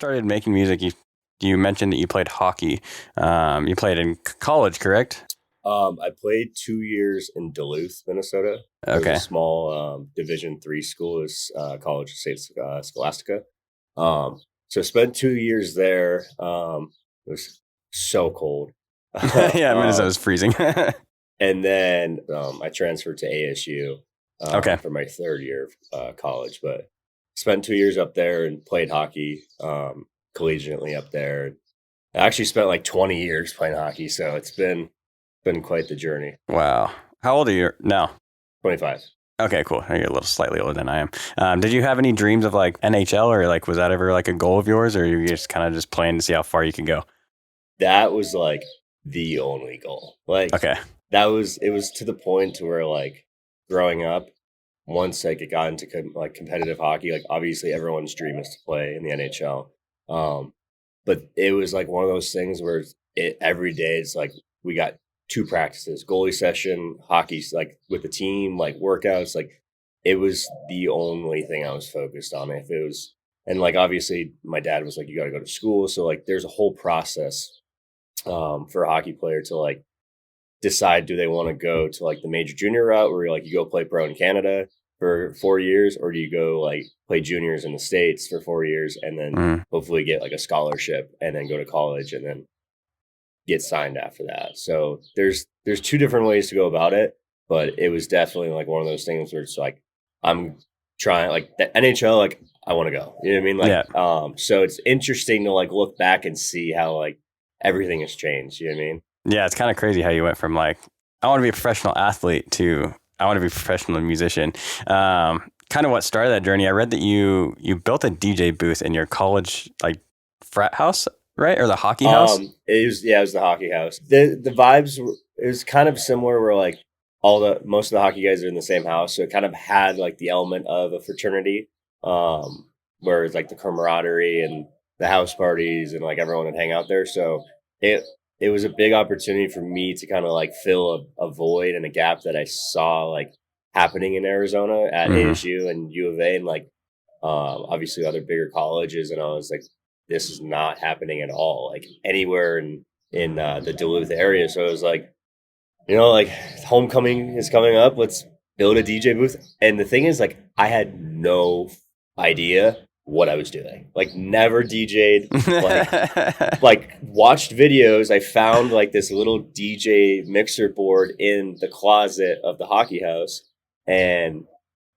started making music, you mentioned that you played hockey. You played in college, correct? I played 2 years in Duluth, Minnesota. It was a Okay. small Division III school. It was College of St. Scholastica. So I spent 2 years there. It was so cold. Yeah, um, Minnesota's freezing. and then I transferred to ASU Okay. for my third year of college. But spent 2 years up there and played hockey collegiately up there. I actually spent like 20 years playing hockey, so it's been quite the journey. Wow. How old are you now? 25. Okay, cool. You're a little slightly older than I am. Did you have any dreams of like NHL or like was that ever like a goal of yours, or you just kind of just playing to see how far you could go? That was like the only goal. Like Okay. it was to the point to where like growing up, once like it got into like competitive hockey, like obviously everyone's dream is to play in the NHL. But it was like one of those things where every day it's like we got two practices, goalie session, hockey, like with the team, like workouts. Like it was the only thing I was focused on. If it was, and like obviously my dad was like, you got to go to school. So like there's a whole process for a hockey player to like decide, do they want to go to like the major junior route where like you go play pro in Canada for 4 years, or do you go like play juniors in the States for 4 years and then hopefully get like a scholarship and then go to college and then get signed after that. So there's two different ways to go about it, but it was definitely like one of those things where it's like I'm trying like the NHL, like I want to go. You know what I mean? Like Yeah. So it's interesting to like look back and see how like everything has changed. You know what I mean? Yeah, it's kind of crazy how you went from like I want to be a professional athlete to I want to be a professional musician. Kind of what started that journey. I read that you built a DJ booth in your college like frat house, right? Or the hockey house? It was the hockey house. The vibes were, it was kind of similar where like most of the hockey guys are in the same house, so it kind of had like the element of a fraternity, where it's like the camaraderie and the house parties and like everyone would hang out there. So it it was a big opportunity for me to kind of like fill a void and a gap that I saw like happening in Arizona at Mm-hmm. ASU and U of A and like obviously other bigger colleges, and I was like, this is not happening at all, like anywhere in the Duluth area. So I was like, like homecoming is coming up. Let's build a DJ booth. And the thing is, like, I had no idea what I was doing. Like, never DJ'd. Like watched videos. I found like this little DJ mixer board in the closet of the hockey house, and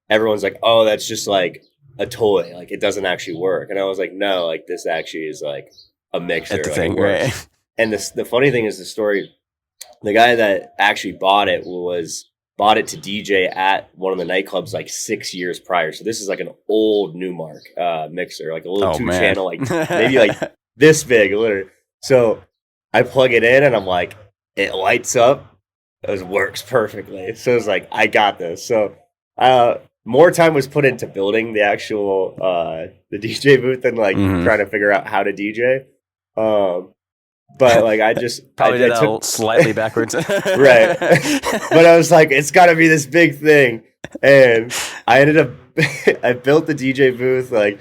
everyone's like, "Oh, that's just like a toy. Like, it doesn't actually work." And I was like, "No, like this actually is like a mixer. It's a Like, it thing, works." right? And the funny thing is the story, the guy that actually bought it to DJ at one of the nightclubs like 6 years prior. So this is like an old Newmark mixer, like a little Oh two man. channel, like maybe like this big, literally. So I plug it in and I'm like, it lights up. It works perfectly. So it's like, I got this. So more time was put into building the actual the DJ booth than like Mm-hmm. trying to figure out how to DJ. Um, but like Probably I did took that slightly backwards. right. But I was like, it's got to be this big thing. And I ended up, I built the DJ booth. Like,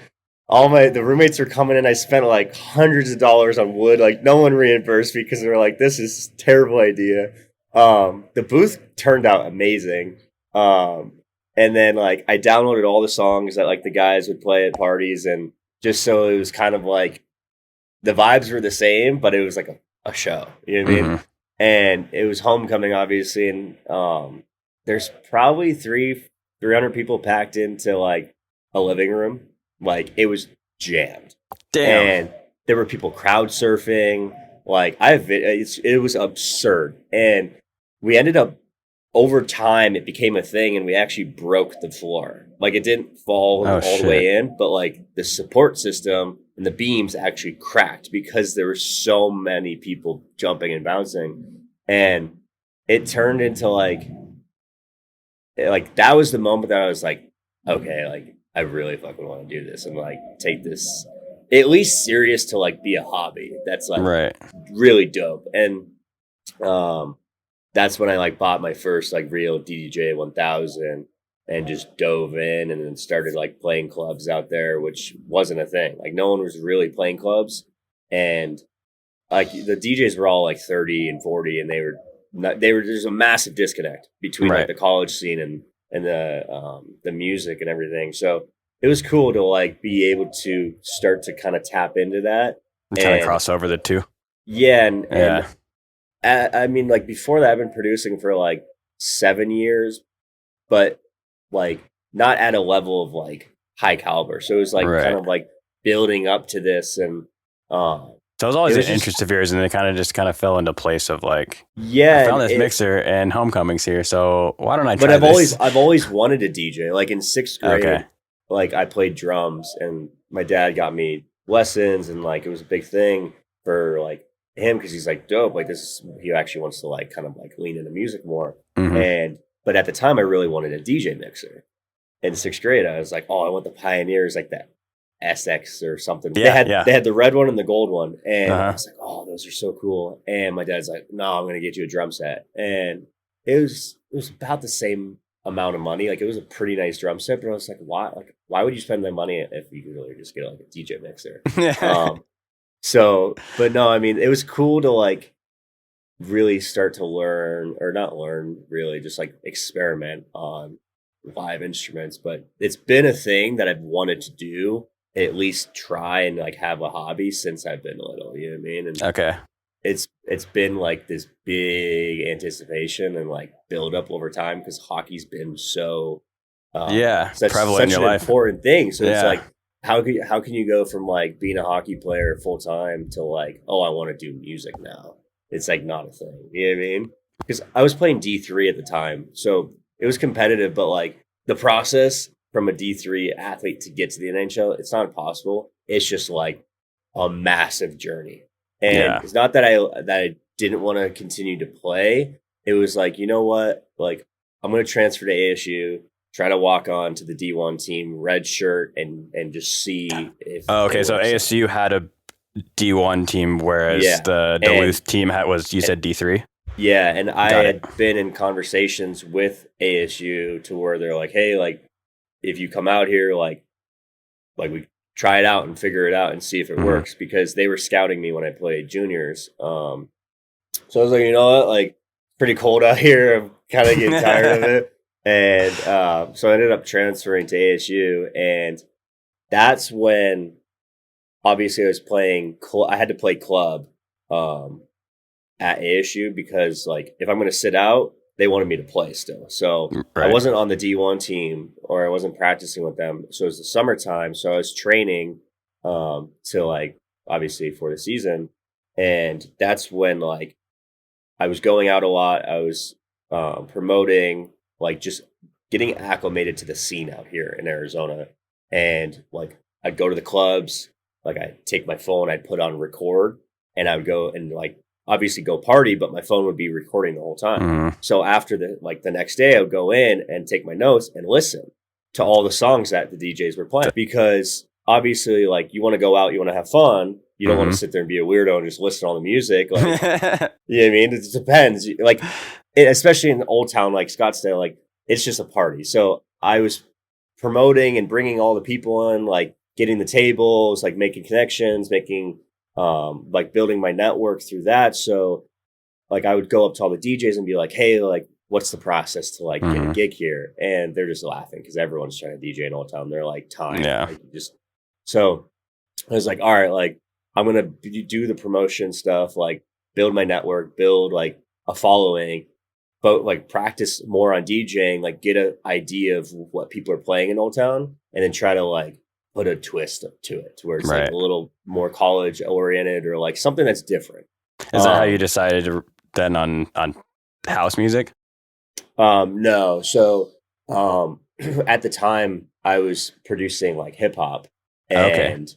the roommates were coming in. I spent like hundreds of dollars on wood. Like, no one reimbursed me because they were like, this is a terrible idea. The booth turned out amazing. And then like, I downloaded all the songs that like the guys would play at parties. And just so it was kind of like, the vibes were the same, but it was like a show. You know what I mean? Mm-hmm. And it was homecoming, obviously, and there's probably 300 people packed into like a living room. Like it was jammed, Damn. and there were people crowd surfing. Like it was absurd, and we ended up over time it became a thing, and we actually broke the floor. Like it didn't fall Oh all the shit. way in, but like the support system and the beams actually cracked because there were so many people jumping and bouncing, and it turned into like that was the moment that I was like, okay, like I really fucking want to do this and like take this at least serious to like be a hobby. That's like Right. really dope. And that's when I like bought my first like real DDJ 1000. and just dove in and then started like playing clubs out there, which wasn't a thing. Like no one was really playing clubs, and like the DJs were all like 30 and 40, and there's a massive disconnect between like Right. the college scene and the music and everything. So it was cool to like be able to start to kind of tap into that Kind of and cross over the two. yeah, Yeah. I mean like before that I've been producing for like 7 years, but like not at a level of like high caliber. So it was like kind Right. of like building up to this and um So it was it always was an interest just of yours, and it kind of fell into place of like, I yeah, and found this it mixer and Homecoming's here, so why don't I but try this? I've always wanted to DJ. Like in sixth Okay. grade, like I played drums, and my dad got me lessons, and like it was a big thing for like him because he's like dope. Like this is he actually wants to like kind of like lean into music more. Hmm. And but at the time, I really wanted a DJ mixer. In sixth grade, I was like, oh, I want the Pioneers, like that SX or something. Yeah. Yeah. They had the red one and the gold one, and I Uh-huh. was like, oh, those are so cool. And my dad's like, no, I'm gonna get you a drum set, and it was about the same amount of money. Like it was a pretty nice drum set, but I was like, why would you spend that money if you could really just get like a DJ mixer? Um, so, but no, I mean, it was cool to like really start to learn or not learn really just like experiment on live instruments, but it's been a thing that I've wanted to do, at least try and like have a hobby since I've been little, you know what I mean? And Okay. it's been like this big anticipation and like build up over time because hockey's been so Yeah. Prevalent in such your an life. important thing. So it's Yeah. like how can you go from like being a hockey player full time to like, oh, I want to do music now? It's like not a thing. You know what I mean? Because I was playing D3 at the time. So it was competitive, but like the process from a D3 athlete to get to the NHL, it's not impossible. It's just like a massive journey. And Yeah. it's not that I didn't want to continue to play. It was like, you know what? Like I'm going to transfer to ASU, try to walk on to the D1 team, red shirt, and just see if Oh, okay. it So works out. ASU had a D1 team, whereas Yeah. the And Duluth team was, you said D3? yeah, and I Got it. had been in conversations with ASU to where they're like, hey, like if you come out here, like we try it out and figure it out and see if it Mhm. works because they were scouting me when I played juniors. So I was like, you know what, like pretty cold out here. I'm kind of getting tired of it, and so I ended up transferring to ASU, and that's when obviously I was playing. I had to play club um, at ASU because like if I'm going to sit out, they wanted me to play still. So I Right. wasn't on the D1 team or I wasn't practicing with them. So it was the summertime. So I was training to like obviously for the season. And that's when like I was going out a lot. I was promoting, like just getting acclimated to the scene out here in Arizona. And like I'd go to the clubs, like I'd take my phone, I'd put on record, and I would go and like obviously go party, but my phone would be recording the whole time. Mhm. So after the next day, I would go in and take my notes and listen to all the songs that the DJs were playing because obviously, like you want to go out, you want to have fun. You don't want to Mhm. sit there and be a weirdo and just listen to all the music. Like, you know what I mean? It depends. Like, especially in Old Town, like Scottsdale, like it's just a party. So I was promoting and bringing all the people in, like getting the tables, like making connections, making, like building my network through that. So like I would go up to all the DJs and be like, hey, like, what's the process to like get a Mhm. gig here? And they're just laughing because everyone's trying to DJ in Old Town. They're like, time. Yeah. Like, just so I was like, all right, like I'm gonna do the promotion stuff, like build my network, build like a following, but like practice more on DJing, like get an idea of what people are playing in Old Town, and then try to like put a twist to it, to where it's like Right. a little more college oriented or like something that's different. Is that how you decided to, then on house music? No, so at the time I was producing like hip hop, Okay. and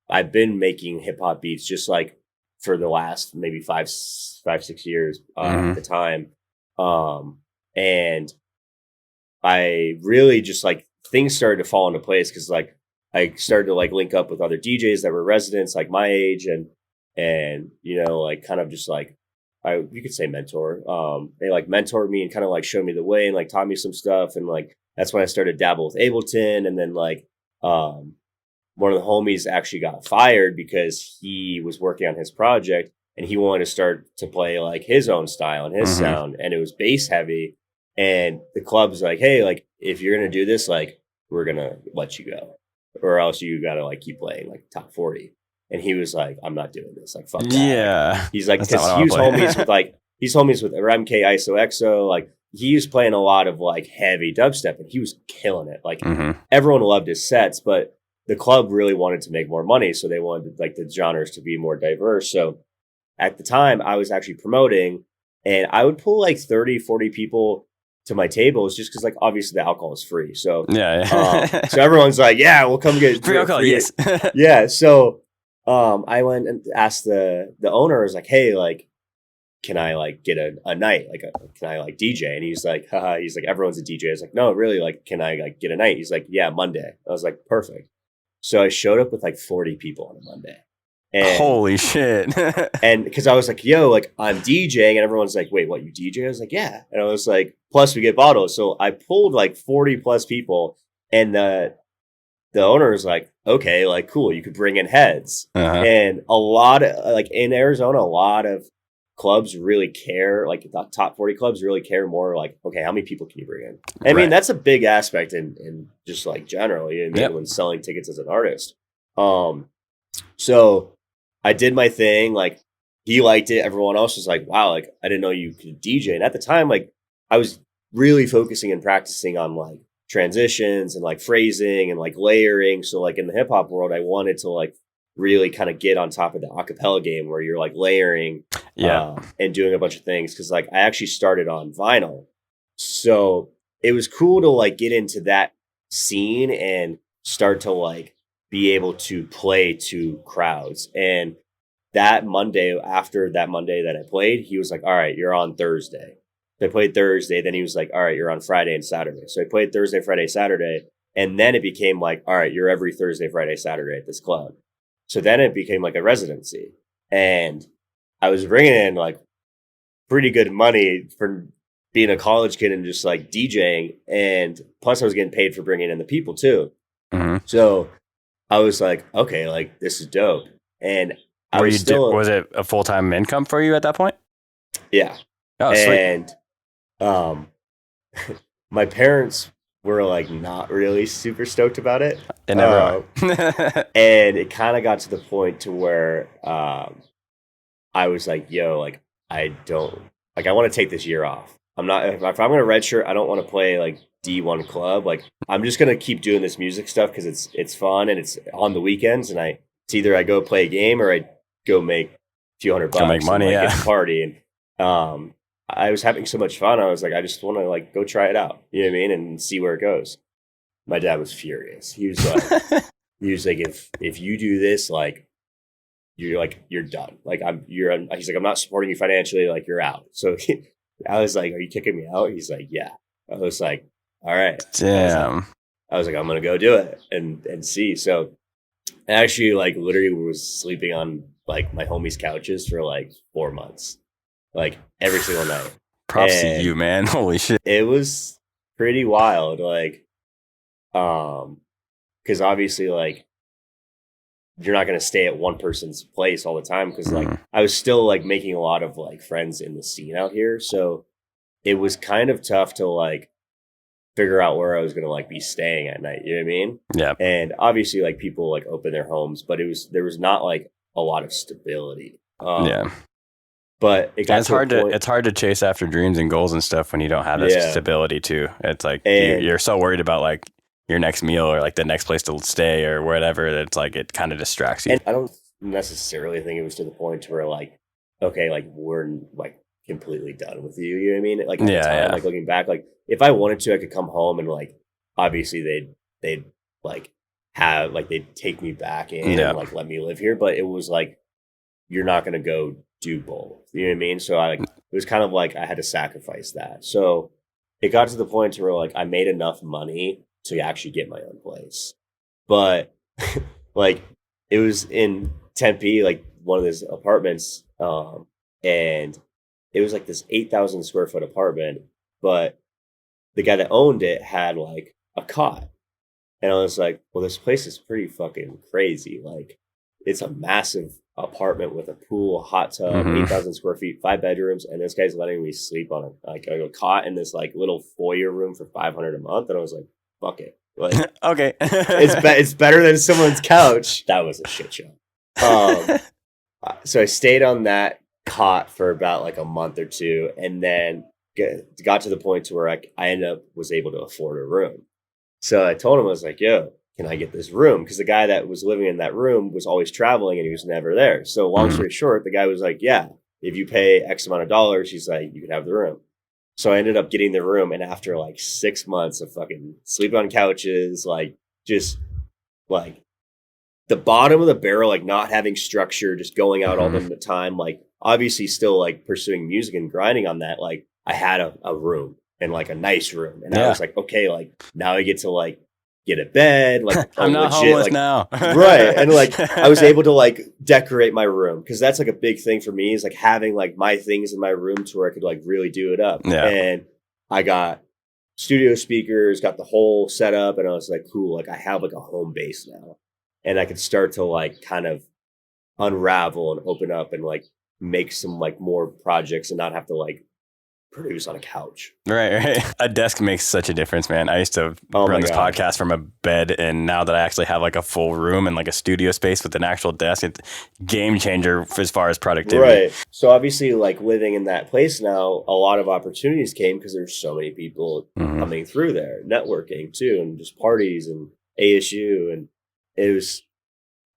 I've been making hip hop beats just like for the last maybe 6 years at Mhm. the time, and I really just like things started to fall into place because like I started to like link up with other DJs that were residents like my age and you know like kind of just like you could say mentor. They like mentored me and kind of like showed me the way and like taught me some stuff. And like, that's when I started dabble with Ableton. And then like, one of the homies actually got fired because he was working on his project and he wanted to start to play like his own style and his sound. And it was bass heavy. And the club's like, hey, like, if you're going to do this, like, we're going to let you go, or else you got to like keep playing like top 40. And he was like, I'm not doing this. Like, fuck that. Yeah. Like, he's like, because he was homies with like, he's homies with MK ISO EXO. Like, he was playing a lot of like heavy dubstep and he was killing it. Like, everyone loved his sets, but the club really wanted to make more money. So they wanted like the genres to be more diverse. So at the time, I was actually promoting and I would pull like 30, 40 people to my tables just because like obviously the alcohol is free. So so everyone's like, yeah, we'll come get free alcohol. Yes. Yeah. So I went and asked the owner, I was like, hey, like, can I like get a night? Like, can I like DJ? And he's like, haha, he's like, everyone's a DJ. I was like, no, really, like, can I like get a night? He's like, yeah, Monday. I was like, perfect. So I showed up with like 40 people on a Monday. And, holy shit. And because I was like, yo, like, I'm DJing. And everyone's like, wait, what, you DJ? I was like, yeah. And I was like, plus we get bottles. So I pulled like 40 plus people. And the owner was like, okay, like, cool, you could bring in heads. And a lot of like in Arizona, a lot of clubs really care, like the top 40 clubs really care more like, okay, how many people can you bring in? I mean, that's a big aspect in just like generally, you know what I mean, when selling tickets as an artist. So I did my thing, like he liked it. Everyone else was like, wow, like I didn't know you could DJ. And at the time, like I was really focusing and practicing on like transitions and like phrasing and like layering. So like in the hip hop world, I wanted to like really kind of get on top of the acapella game where you're like layering and doing a bunch of things. Cause like I actually started on vinyl. So it was cool to like get into that scene and start to like be able to play to crowds. And that Monday, after that Monday that I played, he was like, all right, you're on Thursday. So I played Thursday. Then he was like, all right, you're on Friday and Saturday. So I played Thursday, Friday, Saturday. And then it became like, all right, you're every Thursday, Friday, Saturday at this club. So then it became like a residency. And I was bringing in like pretty good money for being a college kid and just like DJing. And plus I was getting paid for bringing in the people too. So I was like, okay, like this is dope. And I was still, was it a full-time income for you at that point? Yeah. Oh, and my parents were like not really super stoked about it. They never are. And it kind of got to the point to where I was like, yo, like I don't like I want to take this year off. I'm not if I'm going to redshirt, I don't want to play like D1 club. Like I'm just going to keep doing this music stuff because it's fun and it's on the weekends. And it's either I go play a game or I go make a few $100 go make money, and, like, get to party. And I was having so much fun. I was like, I just want to like go try it out. You know what I mean? And see where it goes. My dad was furious. He was like, if you do this, like, you're done. Like he's like, I'm not supporting you financially. Like you're out. So I was like, are you kicking me out? He's like, yeah. I was like, all right. Damn. I was like, I'm going to go do it and see. So I actually like literally was sleeping on like my homies' couches for like 4 months. Like every single night. Props to you, man. Holy shit. It was pretty wild. Like, because obviously, like, you're not going to stay at one person's place all the time. Because, like, I was still, like, making a lot of, like, friends in the scene out here. So it was kind of tough to, like, figure out where I was going to, like, be staying at night. You know what I mean? Yeah. And obviously, like, people, like, open their homes. But there was not, like, a lot of stability. Yeah. But it's hard to chase after dreams and goals and stuff when you don't have that stability too. It's like you're so worried about like your next meal or like the next place to stay or whatever that it's like it kind of distracts you. And I don't necessarily think it was to the point to where like, okay, like we're like completely done with you. You know what I mean? Like at the time, like looking back, like if I wanted to, I could come home and like obviously they'd like have like they'd take me back in and like let me live here. But it was like you're not gonna go do both. You know what I mean? So it was kind of like I had to sacrifice that. So it got to the point to where like I made enough money to actually get my own place. But like it was in Tempe, like one of those apartments, and it was like this 8,000 square foot apartment, but the guy that owned it had like a cot. And I was like, well, this place is pretty fucking crazy. Like, it's a massive apartment with a pool, a hot tub, 8,000 square feet, 5 bedrooms. And this guy's letting me sleep on a cot in this like little foyer room for $500 a month. And I was like, fuck it. Like, okay. it's better than someone's couch. That was a shit show. So I stayed on that cot for about like a month or two, and then got to the point to where I ended up was able to afford a room. So I told him, I was like, yo, can I get this room? Because the guy that was living in that room was always traveling and he was never there. So long story short, the guy was like, yeah, if you pay X amount of dollars, he's like, you can have the room. So I ended up getting the room. And after like 6 months of fucking sleeping on couches, like just like the bottom of the barrel, like not having structure, just going out all the time, like obviously still like pursuing music and grinding on that. Like I had a room. And like a nice room. And I was like, okay, like now I get to like get a bed, like I'm not legit, homeless like, now. right. And like I was able to like decorate my room, because that's like a big thing for me, is like having like my things in my room to where I could like really do it up. Yeah. And I got studio speakers, got the whole setup, and I was like, cool, like I have like a home base now. And I could start to like kind of unravel and open up and like make some like more projects and not have to like produce on a couch. Right. A desk makes such a difference, man. I used to run this podcast from a bed, and now that I actually have like a full room and like a studio space with an actual desk, it's game changer as far as productivity. Right. So obviously, like living in that place now, a lot of opportunities came because there's so many people coming through there, networking too, and just parties and ASU, and it was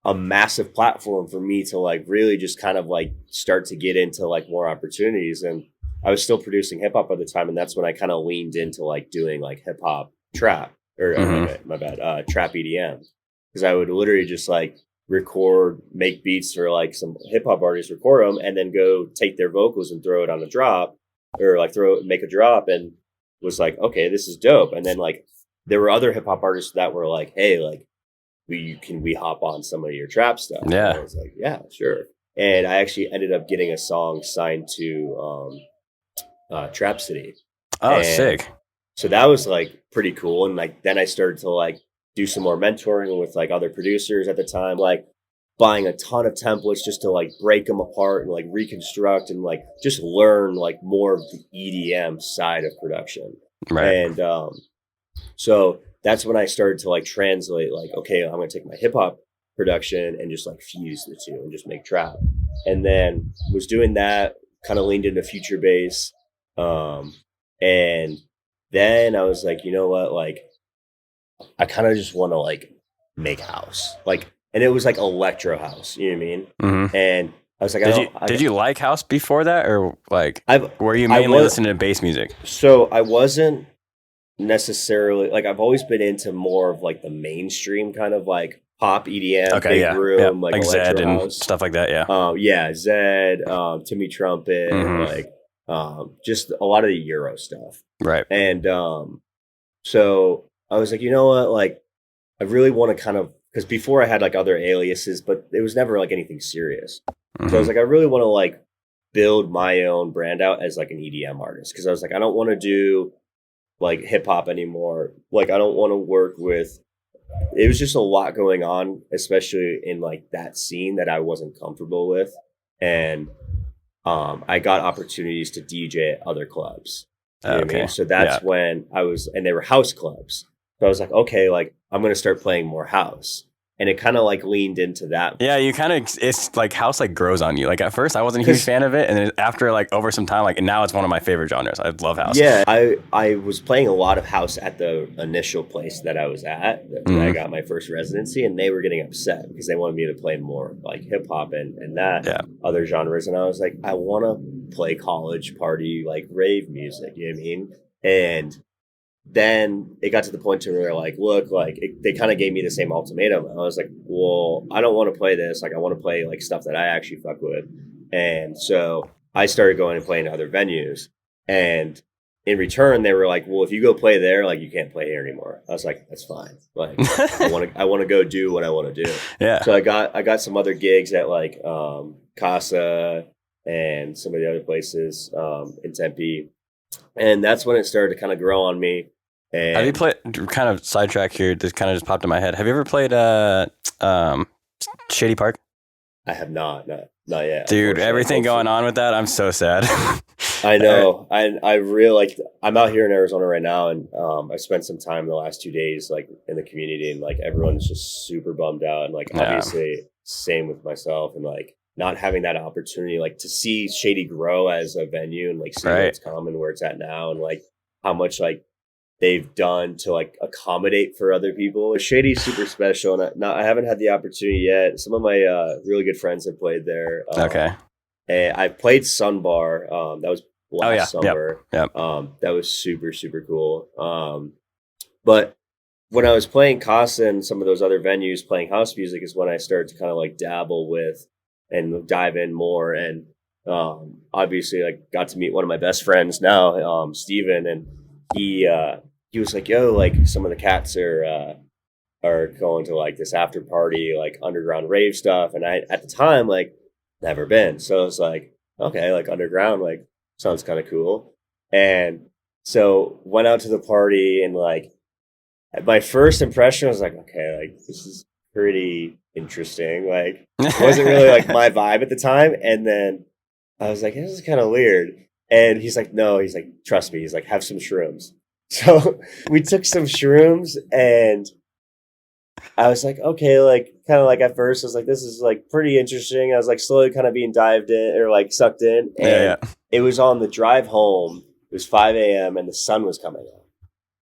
a massive platform for me to like really just kind of like start to get into like more opportunities. And I was still producing hip hop at the time, and that's when I kind of leaned into like doing like hip hop trap or my bad, trap EDM, because I would literally just like record, make beats for like some hip hop artists, record them, and then go take their vocals and throw it on a drop, or like make a drop, and was like, okay, this is dope. And then like there were other hip hop artists that were like, hey, like we hop on some of your trap stuff? Yeah. And I was like, yeah, sure. And I actually ended up getting a song signed to Trap City. Oh, sick. So that was like pretty cool. And like then I started to like do some more mentoring with like other producers at the time, like buying a ton of templates just to like break them apart and like reconstruct and like just learn like more of the EDM side of production. Right. And so that's when I started to like translate, like, okay, I'm going to take my hip hop production and just like fuse the two and just make trap. And then was doing that, kind of leaned into future bass. And then I was like, you know what? Like, I kind of just want to like make house, like, and it was like electro house, you know what I mean? Mm-hmm. And I was like, did you like house before that, or like, were you mainly listening to bass music? So I wasn't necessarily like, I've always been into more of like the mainstream kind of like pop EDM, big room, like Zed and house stuff like that. Yeah. Yeah. Zed, Timmy Trumpet, like, just a lot of the Euro stuff. Right. And, so I was like, you know what, like, I really want to kind of, because before I had like other aliases, but it was never like anything serious. So I was like, I really want to like build my own brand out as like an EDM artist. Because I was like, I don't want to do like hip hop anymore. Like, I don't want to work with, it was just a lot going on, especially in like that scene that I wasn't comfortable with. And I got opportunities to DJ at other clubs. You know what I mean? So that's when and they were house clubs. So I was like, okay, like I'm going to start playing more house. And it kind of like leaned into that. Yeah, you kind of, it's like house like grows on you. Like at first I wasn't a huge fan of it. And then after like over some time, like, and now it's one of my favorite genres. I love house. Yeah, I was playing a lot of house at the initial place that I was at. I got my first residency, and they were getting upset because they wanted me to play more like hip hop and that other genres. And I was like, I want to play college party, like rave music, you know what I mean? And then it got to the point to where like, look, like they kind of gave me the same ultimatum. I was like, well, I don't want to play this. Like, I want to play like stuff that I actually fuck with. And so I started going and playing other venues. And in return, they were like, well, if you go play there, like you can't play here anymore. I was like, that's fine. Like, I want to go do what I want to do. Yeah. So I got some other gigs at like Casa and some of the other places in Tempe. And that's when it started to kind of grow on me. And have you played, kind of sidetrack here, this kind of just popped in my head. Have you ever played Shady Park? I have not yet. Dude, everything going on with that, I'm so sad. I know. I really like. I'm out here in Arizona right now, and I spent some time the last 2 days like in the community, and like everyone's just super bummed out, and like obviously same with myself, and like not having that opportunity, like to see Shady grow as a venue, and like see where it's come and where it's at now, and like how much like they've done to like accommodate for other people. Shady's super special, and I haven't had the opportunity yet. Some of my really good friends have played there. Okay. And I played Sunbar. That was last summer. Yep. That was super, super cool. But when I was playing Casa and some of those other venues playing house music is when I started to kind of like dabble with and dive in more. And obviously like got to meet one of my best friends now, Steven, and he was like, yo, like some of the cats are going to like this after party, like underground rave stuff. And I, at the time, like never been. So I was like, okay, like underground, like sounds kind of cool. And so went out to the party, and like my first impression was like, okay, like this is pretty interesting. Like it wasn't really like my vibe at the time. And then I was like, this is kind of weird. And he's like, no, he's like, trust me. He's like, have some shrooms. So we took some shrooms, and I was like, okay, like kind of like at first I was like, this is like pretty interesting. I was like slowly kind of being dived in or like sucked in. And it was on the drive home. It was 5 a.m. and the sun was coming up,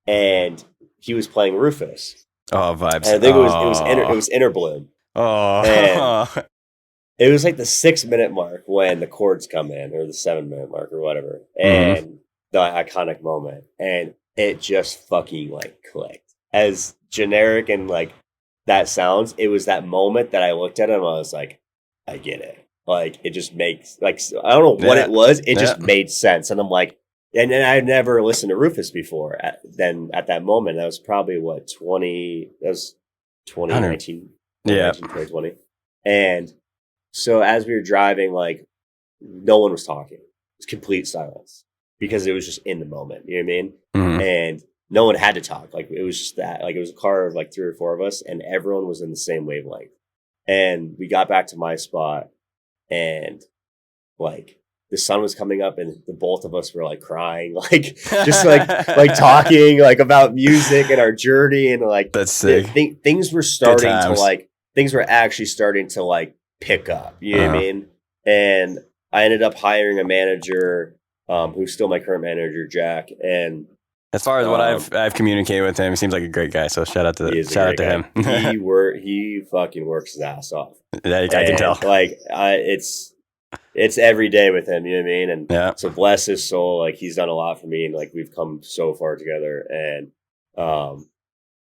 and he was playing Rufus. Oh, vibes. And I think it was Interbloom. Oh, and it was like the 6-minute mark when the chords come in, or the 7-minute mark or whatever. And the iconic moment. And it just fucking like clicked. As generic and like that sounds, it was that moment that I looked at him and I was like, I get it. Like it just makes like, I don't know what it was. It just made sense. And I'm like, and I never listened to Rufus before at that moment. That was probably 2019, 2020. And so as we were driving, like no one was talking. It was complete silence because it was just in the moment. You know what I mean? Mm-hmm. And no one had to talk. Like it was just that, like it was a car of like 3 or 4 of us, and everyone was in the same wavelength. And we got back to my spot, and like the sun was coming up, and the both of us were like crying, like just like talking like about music and our journey, and like that's sick. Things were starting to like things were actually starting to like pick up. You know what I mean? And I ended up hiring a manager, who's still my current manager, Jack. And as far as what I've communicated with him, he seems like a great guy. So shout out to him. He fucking works his ass off. Yeah, I can tell. Like it's every day with him. You know what I mean? And so bless his soul. Like he's done a lot for me, and like we've come so far together. And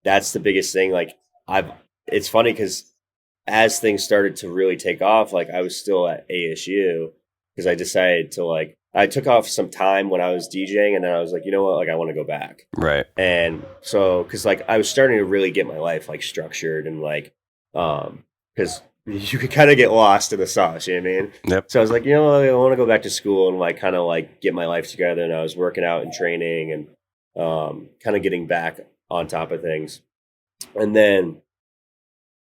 that's the biggest thing. Like it's funny because as things started to really take off, like I was still at ASU because I decided to like. I took off some time when I was DJing, and then I was like, you know what, like I want to go back. Right. And so, cause like I was starting to really get my life like structured, and like, cause you could kind of get lost in the sauce, you know what I mean? Yep. So I was like, you know what, I want to go back to school and like kind of like get my life together. And I was working out and training and kind of getting back on top of things. And then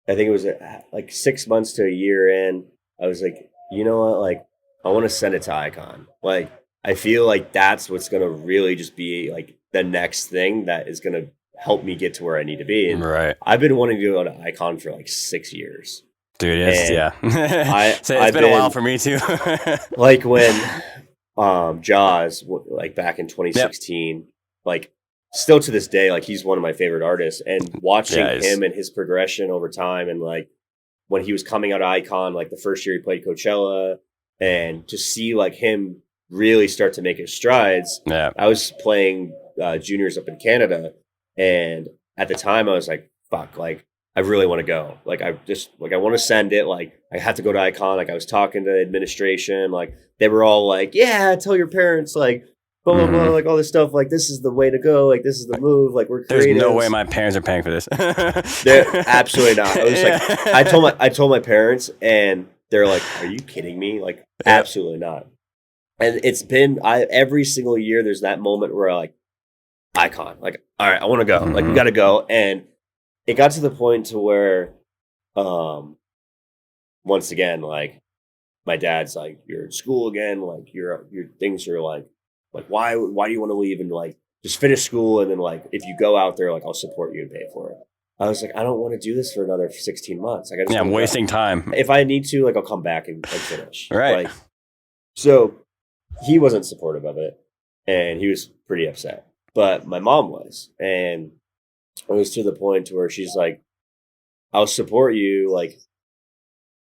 I think it was like 6 months to a year in, I was like, you know what, like, I want to send it to Icon. Like, I feel like that's what's going to really just be like the next thing that is going to help me get to where I need to be. And I've been wanting to go to Icon for like 6 years. Dude, it's been a while for me too. Like when Jaws, like back in 2016, like still to this day, like he's one of my favorite artists. And watching him and his progression over time, and like when he was coming out of Icon, like the first year he played Coachella, and to see like him really start to make his strides. I was playing juniors up in Canada, and at the time I was like, fuck, like I really want to go. Like I want to send it. Like I had to go to Icon. Like I was talking to administration, like they were all like, yeah, tell your parents, like blah blah blah, like all this stuff, like this is the way to go, like this is the move, like we're creative. There's no way my parents are paying for this. They're absolutely not. I was like, I told my parents, and they're like, are you kidding me? Like, Yeah. absolutely not. And it's been every single year there's that moment where like icon, like, all right, I want to go. Like we got to go. And it got to the point to where once again, like my dad's like, you're in school again, like your things are like why do you want to leave, and like just finish school, and then like if you go out there, like I'll support you and pay for it. I was like, I don't want to do this for another 16 months. Like, I just Yeah, I'm wanna go. wasting time. If I need to, like I'll come back and finish. Right. Like, so he wasn't supportive of it, and he was pretty upset. But my mom was, and it was to the point to where she's like, I'll support you, like,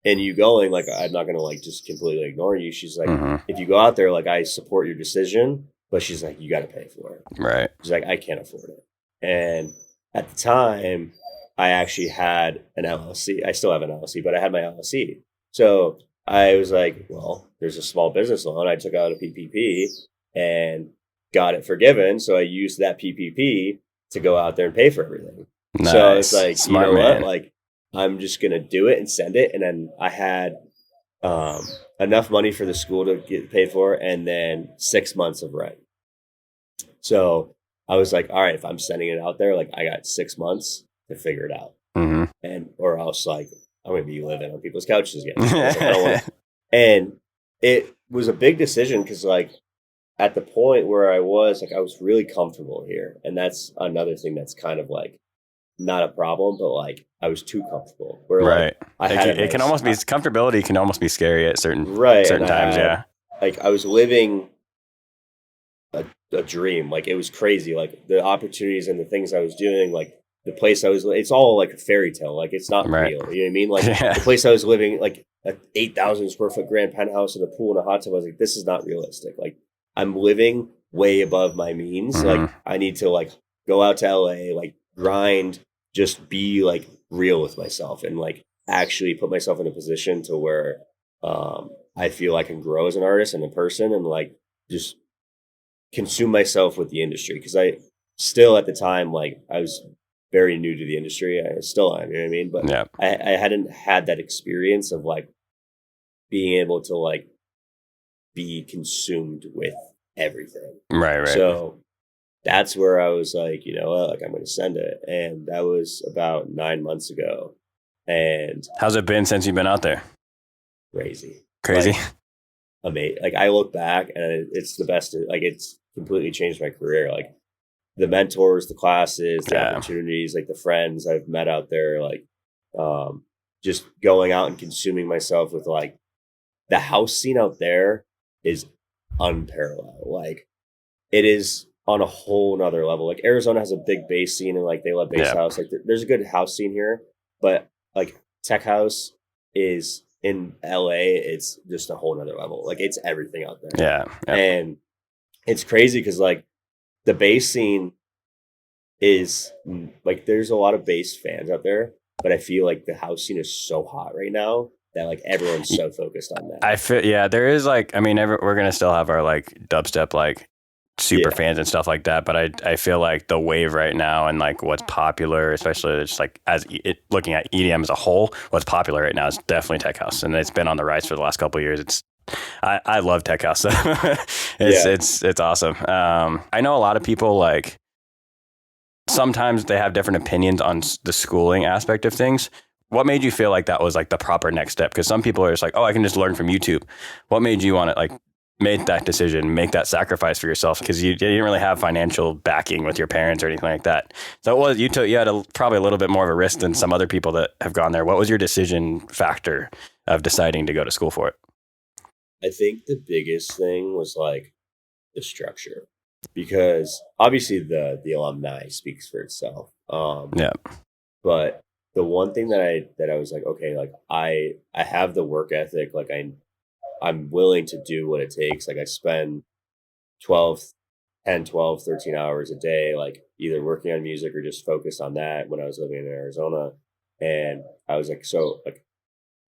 and you going, like, I'm not gonna like just completely ignore you. She's like, if you go out there, like, I support your decision, but she's like, you got to pay for it. Right. She's like, I can't afford it. And at the time, I actually had an LLC. I still have an LLC, but I had my LLC. So I was like, well, there's a small business loan. I took out a PPP and got it forgiven. So I used that PPP to go out there and pay for everything. Nice. So it's like, smart, you know man. what? Like, I'm just going to do it and send it. And then I had enough money for the school to get paid for, and then 6 months of rent. So I was like, all right, if I'm sending it out there, like I got 6 months to figure it out. And or else like I'm going to be living on people's couches again. Like, I don't wanna... And it was a big decision because like at the point where I was, like I was really comfortable here. And that's another thing that's kind of like not a problem, but like I was too comfortable. Where right. like, I had it can almost be comfortability can almost be scary at certain times. Yeah. Like I was living a dream. Like it was crazy. Like the opportunities and the things I was doing, like the place I was, it's all like a fairy tale. Like it's not real. You know what I mean? Like the place I was living, like an 8,000 square foot grand penthouse and a pool and a hot tub. I was like, this is not realistic. Like I'm living way above my means. Like I need to like go out to LA, like grind, just be like real with myself and like actually put myself in a position to where I feel I can grow as an artist and a person, and like just consume myself with the industry. Because I still at the time, like I was very new to the industry. I still am, you know what I mean? But yeah. I hadn't had that experience of like being able to like be consumed with everything. Right. So that's where I was like, you know, like I'm going to send it. And that was about 9 months ago. And how's it been since you've been out there? Crazy. Like, amazing. Like I look back and it's the best. Like it's completely changed my career. Like the mentors, the classes, the opportunities, like the friends I've met out there, like just going out and consuming myself with like the house scene out there is unparalleled. Like it is on a whole nother level. Like Arizona has a big bass scene and like they love bass house. Like there's a good house scene here, but like tech house is in LA. It's just a whole nother level. Like it's everything out there. Yeah. And it's crazy because like the bass scene is like there's a lot of bass fans out there, but I feel like the house scene is so hot right now that like everyone's so focused on that. I feel there is like, I mean, we're gonna still have our like dubstep like super fans and stuff like that, but I feel like the wave right now and like what's popular, especially just like looking at EDM as a whole, what's popular right now is definitely tech house, and it's been on the rise for the last couple of years. I love tech house. So it's awesome. I know a lot of people like sometimes they have different opinions on the schooling aspect of things. What made you feel like that was like the proper next step? Because some people are just like, oh, I can just learn from YouTube. What made you want to like make that decision, make that sacrifice for yourself? Because you didn't really have financial backing with your parents or anything like that. So it was you had probably a little bit more of a risk than some other people that have gone there. What was your decision factor of deciding to go to school for it? I think the biggest thing was like the structure, because obviously the alumni speaks for itself. But the one thing that I was like, okay, like I have the work ethic, like I'm willing to do what it takes. Like I spend 13 hours a day, like either working on music or just focused on that when I was living in Arizona. And I was like, so like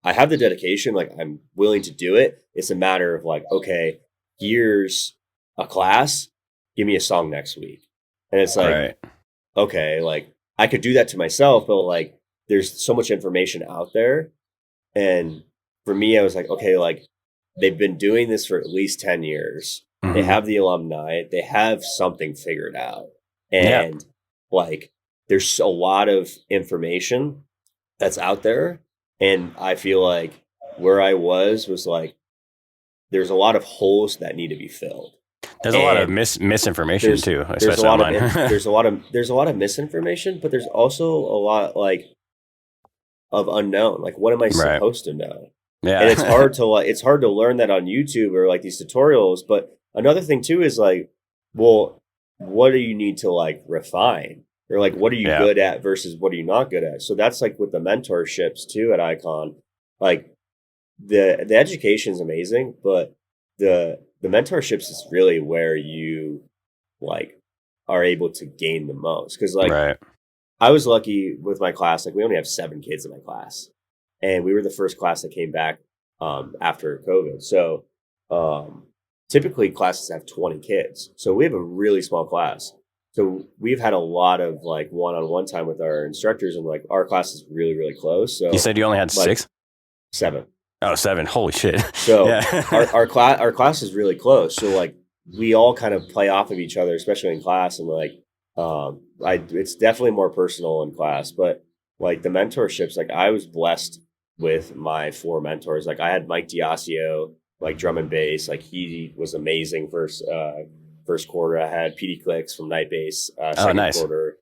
I have the dedication, like I'm willing to do it. It's a matter of like, okay, here's a class, give me a song next week. And it's like, okay, like I could do that to myself, but like there's so much information out there, and for me, I was like, okay, like they've been doing this for at least 10 years. They Mm-hmm. have the alumni, they have something figured out. Yeah. And like there's a lot of information that's out there. And I feel like where I was like, there's a lot of holes that need to be filled. There's a lot of And misinformation too, there's a especially lot of online. there's a lot of misinformation, but there's also a lot like of unknown. Like, what am I Right. supposed to know? And Yeah. it's hard to learn that on YouTube or like these tutorials. But another thing too is like, well, what do you need to like refine? Or like what are you Yeah. good at versus what are you not good at? So that's like with the mentorships too at Icon. Like the education is amazing, but the mentorships is really where you like are able to gain the most. Cause like Right. I was lucky with my class. Like we only have 7 kids in my class, and we were the first class that came back after COVID. So typically classes have 20 kids, so we have a really small class. So we've had a lot of like one-on-one time with our instructors, and like our class is really really close. You So said you only had like 6? 7. Oh, 7. Holy shit. So Yeah. our class is really close. So like we all kind of play off of each other, especially in class, and like I it's definitely more personal in class, but like the mentorships, like I was blessed with my 4 mentors. Like I had Mike Diasio, like drum and bass, like he was amazing first quarter. I had PD Clicks from Night Bass, Oh, second nice. quarter.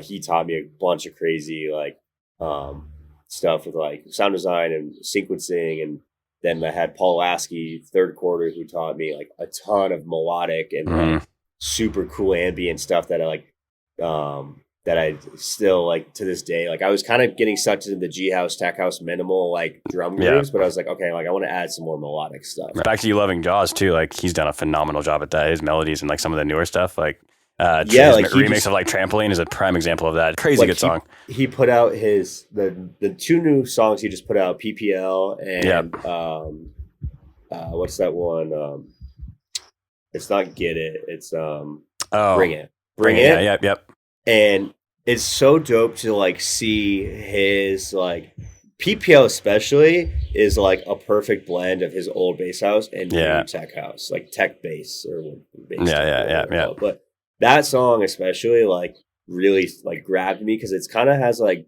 He taught me a bunch of crazy like um stuff with like sound design and sequencing. And then I had Paul Lasky third quarter who taught me like a ton of melodic and like Mm. super cool ambient stuff that I like that I still like to this day. Like I was kind of getting sucked into the G house, tech house, minimal like drum Yeah. grooves, but I was like, okay, like I want to add some more melodic stuff. Back to you loving Jaws too. Like he's done a phenomenal job at that. His melodies and like some of the newer stuff, like Yeah, his like he remix just of like Trampoline is a prime example of that. Crazy like good song. he put out his the 2 new songs he just put out, PPL Yeah. and what's that one? It's not Get It. It's Oh, Bring It. bring Bring it. Yeah. It. Yep. Yep. And it's so dope to like see his like PPL especially is like a perfect blend of his old bass house and Yeah. new tech house, like tech bass or bass Yeah. tech, Yeah. whatever Yeah. they Yeah. call it. But that song especially like really like grabbed me because it's kind of has like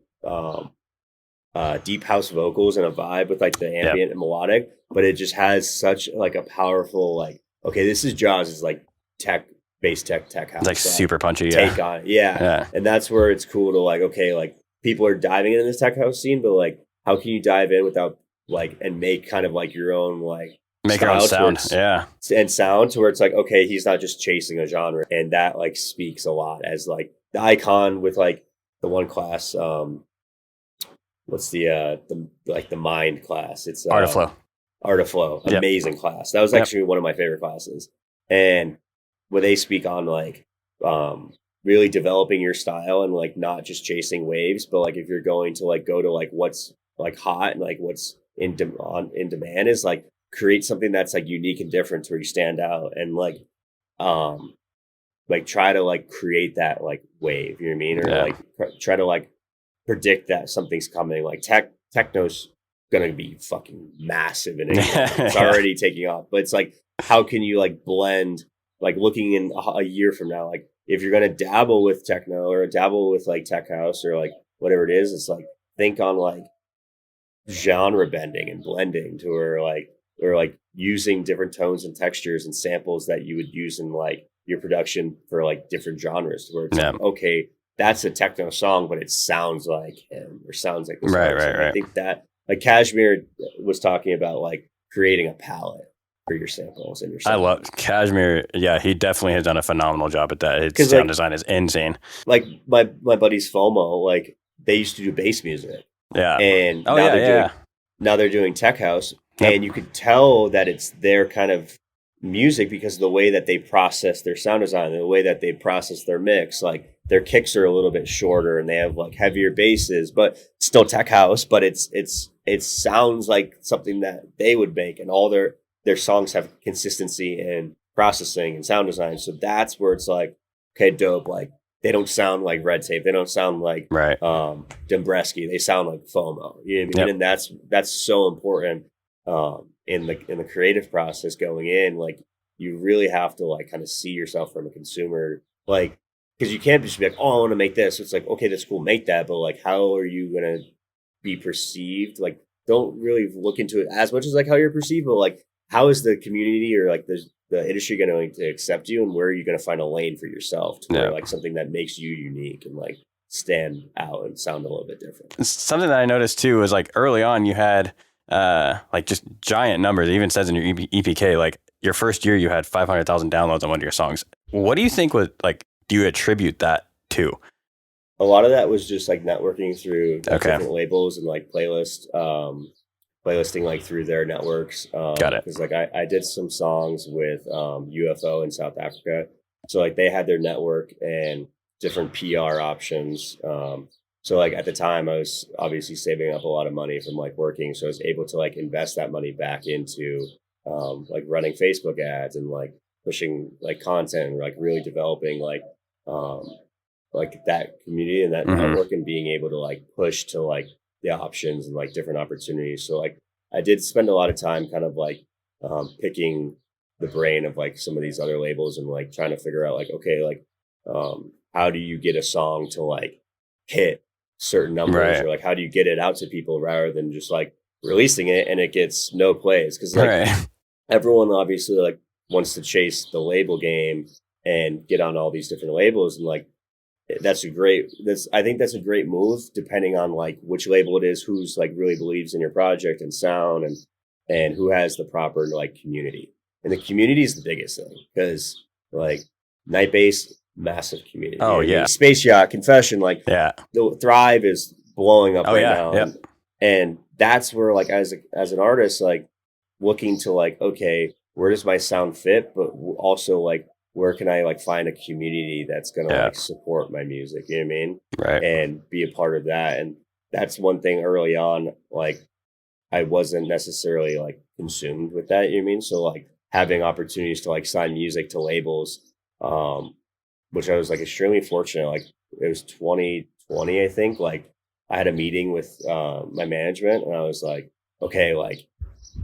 deep house vocals and a vibe with like the Yep. ambient and melodic, but it just has such like a powerful like okay, this is Jaws is like tech tech It's like house super punchy. take Yeah. on it. Yeah. Yeah. And that's where it's cool to like, okay, like people are diving into this tech house scene, but like how can you dive in without like and make kind of like your own like Make your own style to where sound. it's Yeah. and sound to where it's like, okay, he's not just chasing a genre. And that like speaks a lot as like the icon with like the one class, what's the like the mind class? It's Art of Flow. Art of Flow. Yep. Amazing class. That was Yep. actually one of my favorite classes. And where they speak on like really developing your style and like not just chasing waves, but like if you're going to like go to like what's like hot and like what's in demand is like create something that's like unique and different to where you stand out and um like try to like create that like wave, you know what I mean? Or Yeah. like try to like predict that something's coming. Like techno's gonna be fucking massive in England. It's already taking off, but it's like how can you like blend like looking in a year from now, like if you're gonna dabble with techno or dabble with like tech house or like whatever it is, it's like think on like genre bending and blending to where like or like using different tones and textures and samples that you would use in like your production for like different genres where it's Yeah. like okay that's a techno song but it sounds like him or sounds like this Right. artist. Right. And I Right. think that like Kashmir was talking about like creating a palette for your samples and your I sound. love Kashmir. Yeah, he definitely has done a phenomenal job at that. His 'Cause, sound like- design is insane. Like my buddies FOMO, like they used to do bass music Yeah. and Oh now yeah. they're doing Yeah. now they're doing tech house Yep. and you could tell that it's their kind of music because of the way that they process their sound design, the way that they process their mix. Like their kicks are a little bit shorter and they have like heavier basses, but still tech house, but it sounds like something that they would make and all their songs have consistency in processing and sound design. So that's where it's like, okay, dope. Like they don't sound like Red Tape. They don't sound like Right. Dombresky. They sound like FOMO. You know what I mean? Yep. And that's so important in the creative process going in, like you really have to like kind of see yourself from a consumer, like because you can't just be like, oh, I want to make this. It's like, okay, that's cool, make that, but like, how are you gonna be perceived? Like, don't really look into it as much as like how you're perceived, but like, how is the community or like the industry going to accept you, and where are you going to find a lane for yourself to where like something that makes you unique and like stand out and sound a little bit different. Something that I noticed too was like early on you had like just giant numbers. It even says in your EPK, like your first year you had 500,000 downloads on one of your songs. What do you think do you attribute that to? A lot of that was just like networking through different labels and like playlisting like through their networks. Got it. Because like I did some songs with UFO in South Africa, so like they had their network and different PR options. So like at the time I was obviously saving up a lot of money from like working, so I was able to like invest that money back into like running Facebook ads and like pushing like content and like really developing like that community and that network, and being able to like push to like the options and like different opportunities. So like I did spend a lot of time kind of like picking the brain of like some of these other labels and like trying to figure out like, okay, like how do you get a song to like hit certain numbers, or like how do you get it out to people rather than just like releasing it and it gets no plays? Because like everyone obviously like wants to chase the label game and get on all these different labels, and like I think that's a great move, depending on like which label it is, who's like really believes in your project and sound, and who has the proper like community. And the community is the biggest thing, because like Nightbase, massive community. Oh, you know, yeah. Space Yacht, Confession, like the Thrive is blowing up now. Yep. And that's where like as an artist, like looking to like, okay, where does my sound fit? But also like, where can I like find a community that's going to like support my music? You know what I mean? Right. And be a part of that. And that's one thing early on, like I wasn't necessarily like consumed with that. You know what I mean? So like having opportunities to like sign music to labels, which I was like extremely fortunate. Like it was 2020, I think. Like I had a meeting with my management, and I was like, okay, like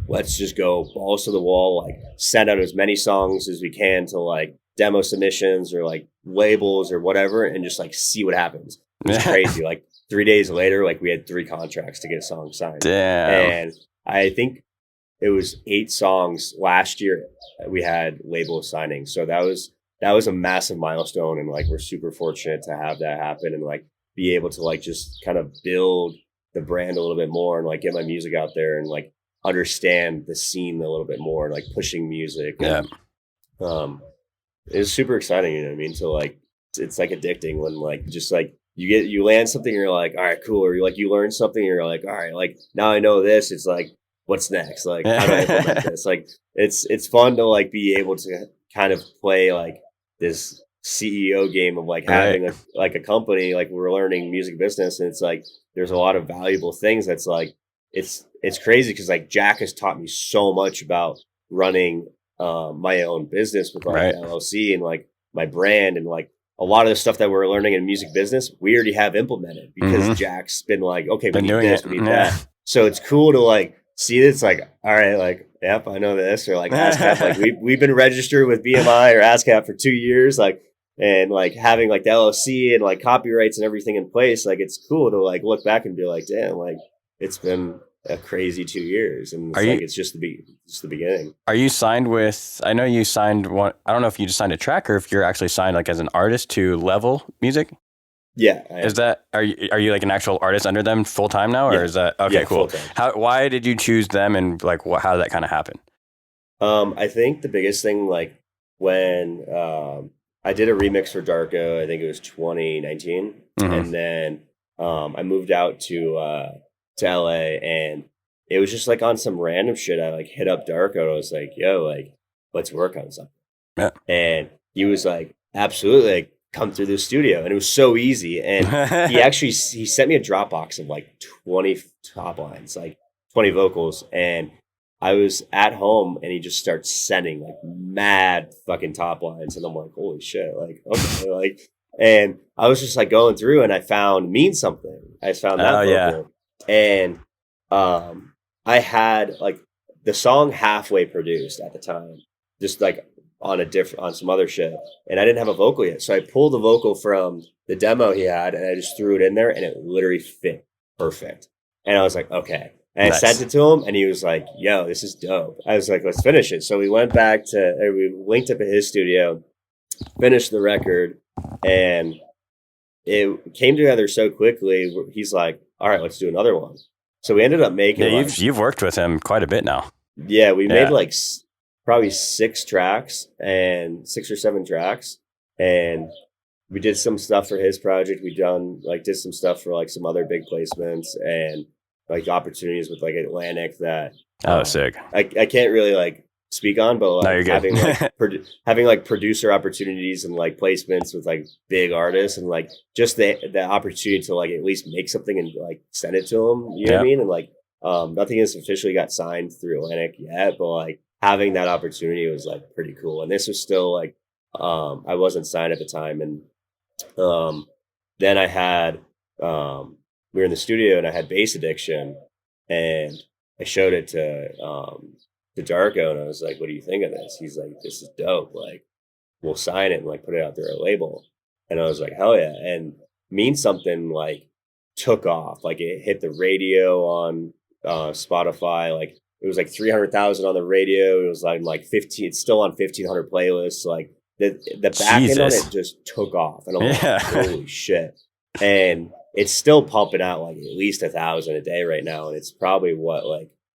let's just go balls to the wall, like send out as many songs as we can to like demo submissions or like labels or whatever, and just like see what happens. It was crazy. Like 3 days later, like we had 3 contracts to get a song signed. Damn. And I think it was 8 songs last year we had label signing. So that was a massive milestone, and like we're super fortunate to have that happen and like be able to like just kind of build the brand a little bit more and like get my music out there and like understand the scene a little bit more and like pushing music. Yeah. And, it's super exciting, you know what I mean? So like it's like addicting when like just like you land something and you're like, all right, cool. Or you learn something and you're like, all right, like now I know this. It's like, what's next? Like how do I implement this? Like it's fun to like be able to kind of play like this CEO game of like having a company. Like we're learning music business, and it's like there's a lot of valuable things that's like it's crazy, because like Jack has taught me so much about running my own business with like LLC and like my brand, and like a lot of the stuff that we're learning in music business we already have implemented, because Jack's been like, okay, we need this, we need that. So it's cool to like see it's like, all right, like, yep, I know this. Or like ASCAP, like we've been registered with BMI or ASCAP for 2 years, like, and like having like the LLC and like copyrights and everything in place. Like it's cool to like look back and be like, damn, like it's been a crazy 2 years, and it's just the beginning. Are you signed with? I know you signed one. I don't know if you just signed a track or if you're actually signed like as an artist to Level Music. Yeah. Is that are you like an actual artist under them full time now, or is that okay? Cool. Why did you choose them, and like how did that kind of happen? I think the biggest thing, like when I did a remix for DVRKO, I think it was 2019, and then I moved out to LA, and it was just like on some random shit. I like hit up DVRKO. I was like, yo, like, let's work on something. Yeah. And he was like, absolutely, like, come through the studio. And it was so easy. And he sent me a Dropbox of like 20 top lines, like 20 vocals. And I was at home, and he just starts sending like mad fucking top lines. And I'm like, holy shit, like, okay, like, and I was just like going through, and I found Mean Something. I found that vocal. And I had like the song halfway produced at the time, just like on some other shit, and I didn't have a vocal yet, so I pulled the vocal from the demo he had, and I just threw it in there, and it literally fit perfect. And I was like, okay. And I sent it to him, and he was like, yo, this is dope. I was like, let's finish it. So we went back we linked up at his studio, finished the record, and it came together so quickly. He's like, all right, let's do another one. So we ended up making. Yeah, you've worked with him quite a bit now. Yeah, we made like probably 6 or 7 tracks, and we did some stuff for his project. We did some stuff for like some other big placements and like opportunities with like Atlantic that sick. I can't really like speak on, but like no, having like having like producer opportunities and like placements with like big artists, and like just the opportunity to like at least make something and like send it to them, you know what I mean? And like nothing has officially got signed through Atlantic yet, but like having that opportunity was like pretty cool. And this was still like I wasn't signed at the time, and then I had we were in the studio and I had Bass Addiction, and I showed it to DVRKO, and I was like, what do you think of this? He's like, this is dope. Like, we'll sign it and like put it out there a label. And I was like, hell yeah. And Mean Something like took off. Like it hit the radio on Spotify. Like it was like 300,000 on the radio. It was like 15, it's still on 1,500 playlists. Like the back end on it just took off. And I'm like, holy shit. And it's still pumping out like at least 1,000 a day right now. And it's probably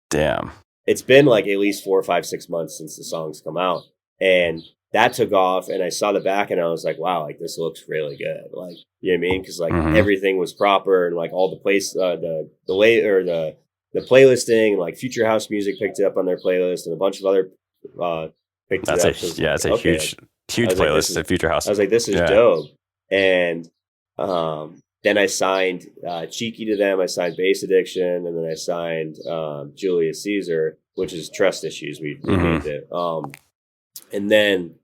damn. It's been like at least 4, 5, 6 months since the song's come out. And that took off, and I saw the back and I was like, wow, like this looks really good. Like, you know what I mean? Because like everything was proper, and like all the the playlisting, and like Future House Music picked it up on their playlist, and a bunch of other picked it up. It's a huge playlist of Future House. I was like, this is dope. And then I signed Cheeky to them. I signed Bass Addiction, and then I signed Julius Caesar, which is Trust Issues. We named it. And then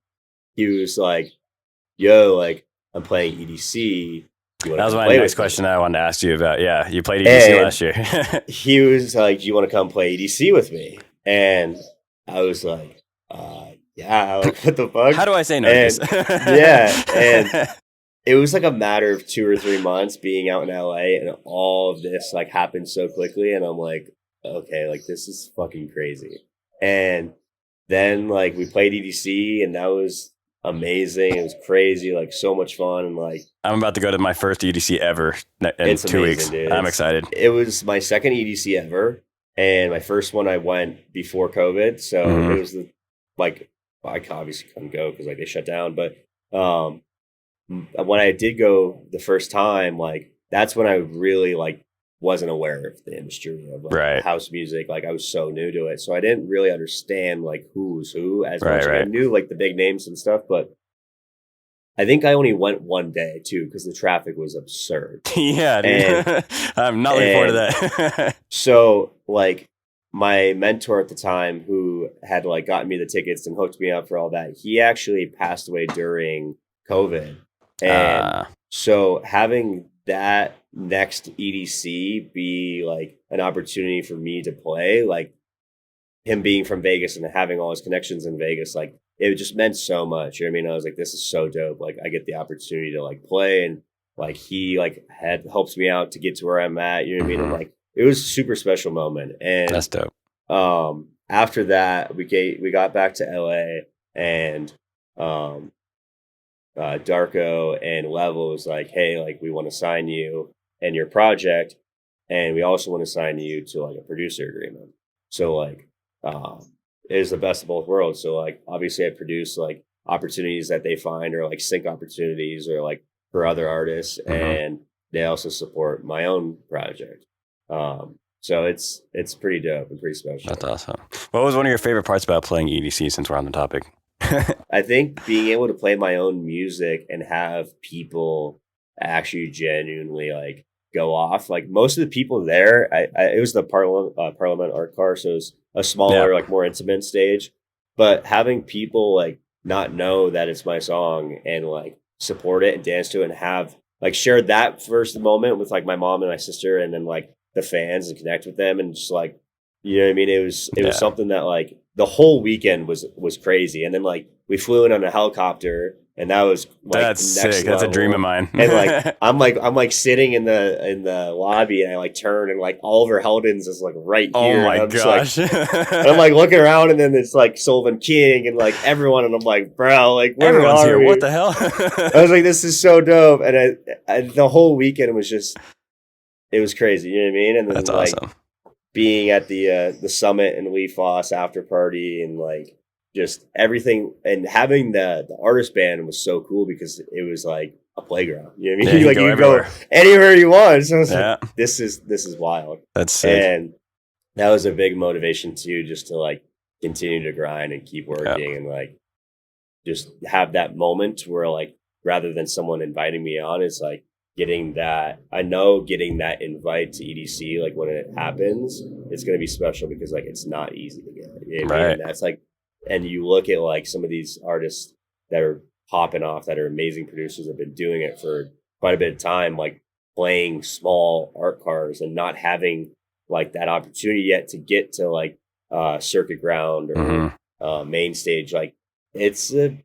he was like, yo, like, I'm playing EDC. That was my next question I wanted to ask you about. Yeah, you played EDC last year. He was like, do you want to come play EDC with me? And I was like, yeah, like, what the fuck? How do I say no to this? Yeah, and it was like a matter of 2 or 3 months being out in LA, and all of this like happened so quickly, and I'm like, okay, like this is fucking crazy. And then like we played EDC, and that was amazing. It was crazy, like so much fun. And like I'm about to go to my first EDC ever in 2 weeks. Dude. I'm excited. It was my second EDC ever, and my first one I went before COVID, so it was like I obviously couldn't go because like they shut down. But when I did go the first time, like that's when I really like wasn't aware of the industry of like, house music. Like I was so new to it, so I didn't really understand like who was who as much. I knew like the big names and stuff, but I think I only went one day too because the traffic was absurd. Yeah, dude. I'm not looking forward to that. So like my mentor at the time, who had like gotten me the tickets and hooked me up for all that, he actually passed away during COVID, and so having that next EDC be like an opportunity for me to play, like him being from Vegas and having all his connections in Vegas, like it just meant so much. You know what I mean? I was like, this is so dope. Like I get the opportunity to like play, and like he like helps me out to get to where I'm at. You know what I mean? And like it was a super special moment. And that's dope. After that, we got back to LA, and DVRKO and Level was like, hey, like we want to sign you and your project, and we also want to sign you to like a producer agreement. So like it is the best of both worlds. So like obviously I produce like opportunities that they find, or like sync opportunities, or like for other artists, and they also support my own project. So it's pretty dope and pretty special. That's awesome. What was one of your favorite parts about playing EDC, since we're on the topic? I think being able to play my own music and have people actually genuinely like go off. Like most of the people there, it was the Parliament Art Car, so it was a smaller, like more intimate stage. But having people like not know that it's my song and like support it and dance to it and have like shared that first moment with like my mom and my sister, and then like the fans, and connect with them, and just like You know what I mean? It was something that like the whole weekend was crazy. And then like we flew in on a helicopter and that was like That's next sick. That's a level. dream of mine. And like I'm like sitting in the lobby and I like turn and like Oliver Heldens is like right Oh here. my And I'm gosh. just like and I'm like looking around and then it's like Sullivan King and like everyone and I'm like, bro, like where Everyone's are here. we? What the hell? I was like, this is so dope. And the whole weekend was just it was crazy, you know what I mean? And then That's like awesome. being at the summit and Lee Foss after party and like just everything and having the artist band was so cool because it was like a playground. You know what I mean? Yeah, Like go you everywhere. go anywhere you want. So it's Yeah. like this is wild. That's sick. And that was a big motivation too, just to like continue to grind and keep working and like just have that moment where like rather than someone inviting me on, it's like getting that getting that invite to EDC like when it happens, it's gonna be special because like it's not easy to get. You know what I mean? Right. And that's like and you look at like some of these artists that are popping off that are amazing producers have been doing it for quite a bit of time, like playing small art cars and not having like that opportunity yet to get to like circuit ground or main stage. Like it's a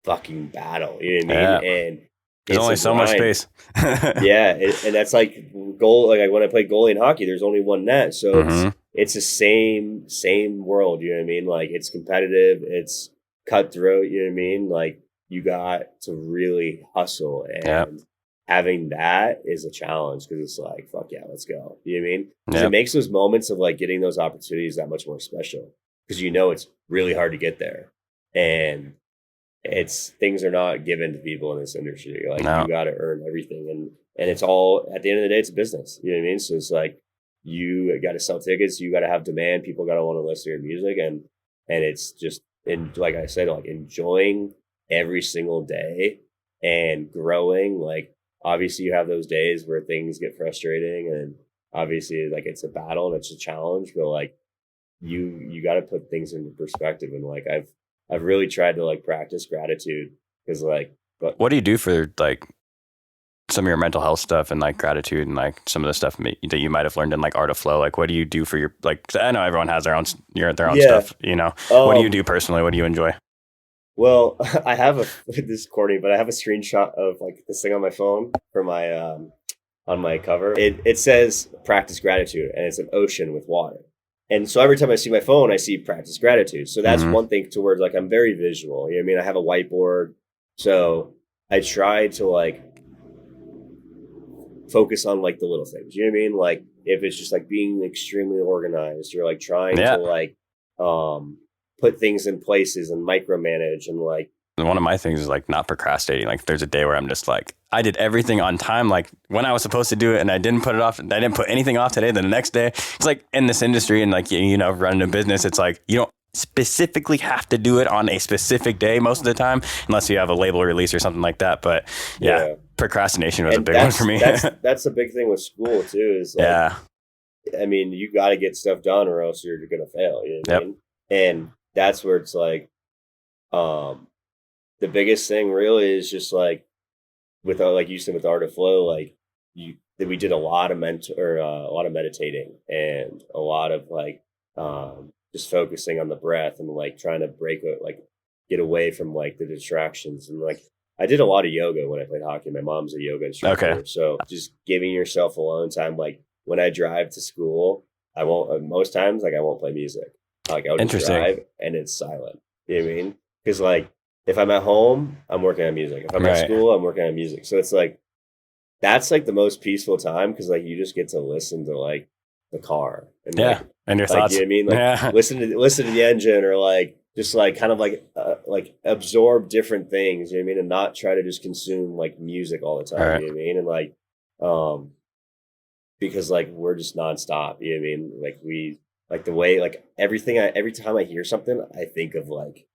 fucking battle, you know what I mean? Yeah. And There's only so much space. yeah, and that's like goal. Like when I play goalie in hockey, there's only one net, so it's the same world. You know what I mean? Like it's competitive, it's cutthroat. You know what I mean? Like you got to really hustle, and having that is a challenge because it's like fuck yeah, let's go. You know what I mean? Because it makes those moments of like getting those opportunities that much more special because you know it's really hard to get there, and it's things are not given to people in this industry. Like you got to earn everything, and it's all at the end of the day, it's a business. You know what I mean? So it's like you got to sell tickets, you got to have demand, people got to want to listen to your music, and it's just and like I said, like enjoying every single day and growing. Like obviously, you have those days where things get frustrating, and obviously, like it's a battle and it's a challenge, but like you got to put things into perspective, and like I've really tried to like practice gratitude because like but what do you do for like some of your mental health stuff and like gratitude and like some of the stuff that you might have learned in like Art of Flow? Like what do you do for your like I know everyone has their own stuff, you know. What do you do personally? What do you enjoy? Well, I have this is corny, but I have a screenshot of like this thing on my phone for my on my cover. It says practice gratitude and it's an ocean with water. And so every time I see my phone, I see practice gratitude. So that's one thing towards like I'm very visual. You know what I mean? I have a whiteboard. So I try to like focus on like the little things. You know what I mean? Like if it's just like being extremely organized or like trying to like put things in places and micromanage and like one of my things is like not procrastinating. Like there's a day where I'm just like, I did everything on time, like when I was supposed to do it and I didn't put it off. I didn't put anything off today. Then the next day, it's like in this industry and like, you know, running a business, it's like, you don't specifically have to do it on a specific day most of the time, unless you have a label release or something like that. But yeah. Procrastination was a big one for me. That's a big thing with school too, is like, I mean, you got to get stuff done or else you're going to fail. You know what I mean? And that's where it's like, the biggest thing really is just like with like you said with Art of Flow, like we did a lot of a lot of meditating and a lot of like just focusing on the breath and like trying to get away from like the distractions. And like I did a lot of yoga when I played hockey. My mom's a yoga instructor. Okay. So just giving yourself alone time. Like when I drive to school, I won't most times like I won't play music. Like I'll just drive and it's silent. You know what I mean? Because like if I'm at home, I'm working on music. If I'm at school, I'm working on music. So it's like that's like the most peaceful time because like you just get to listen to like the car and and your thoughts. You know what I mean? Like listen to the engine or like just like kind of like absorb different things. You know what I mean? And not try to just consume like music all the time. You know what I mean? And like because like we're just nonstop. You know what I mean? Like we like the way like every time I hear something, I think of like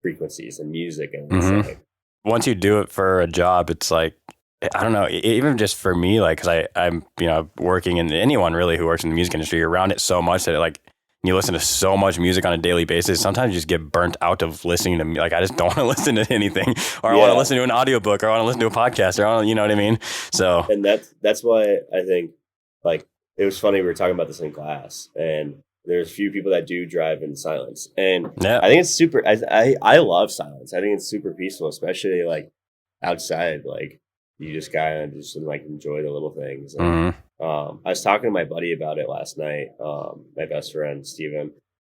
frequencies and music and it's like, once you do it for a job, it's like I don't know, even just for me, like because I'm you know working in anyone really who works in the music industry, you're around it so much that like you listen to so much music on a daily basis. Sometimes you just get burnt out of listening to me. Like I just don't want to listen to anything, or I want to listen to an audiobook, or I want to listen to a podcast, or I want to, you know what I mean. So and that's why I think like it was funny. We were talking about this in class, and there's a few people that do drive in silence, and Yeah. I think it's super. I love silence. I think it's super peaceful, especially like outside. Like you just kind of just like enjoy the little things. And Mm-hmm. I was talking to my buddy about it last night. My best friend Steven,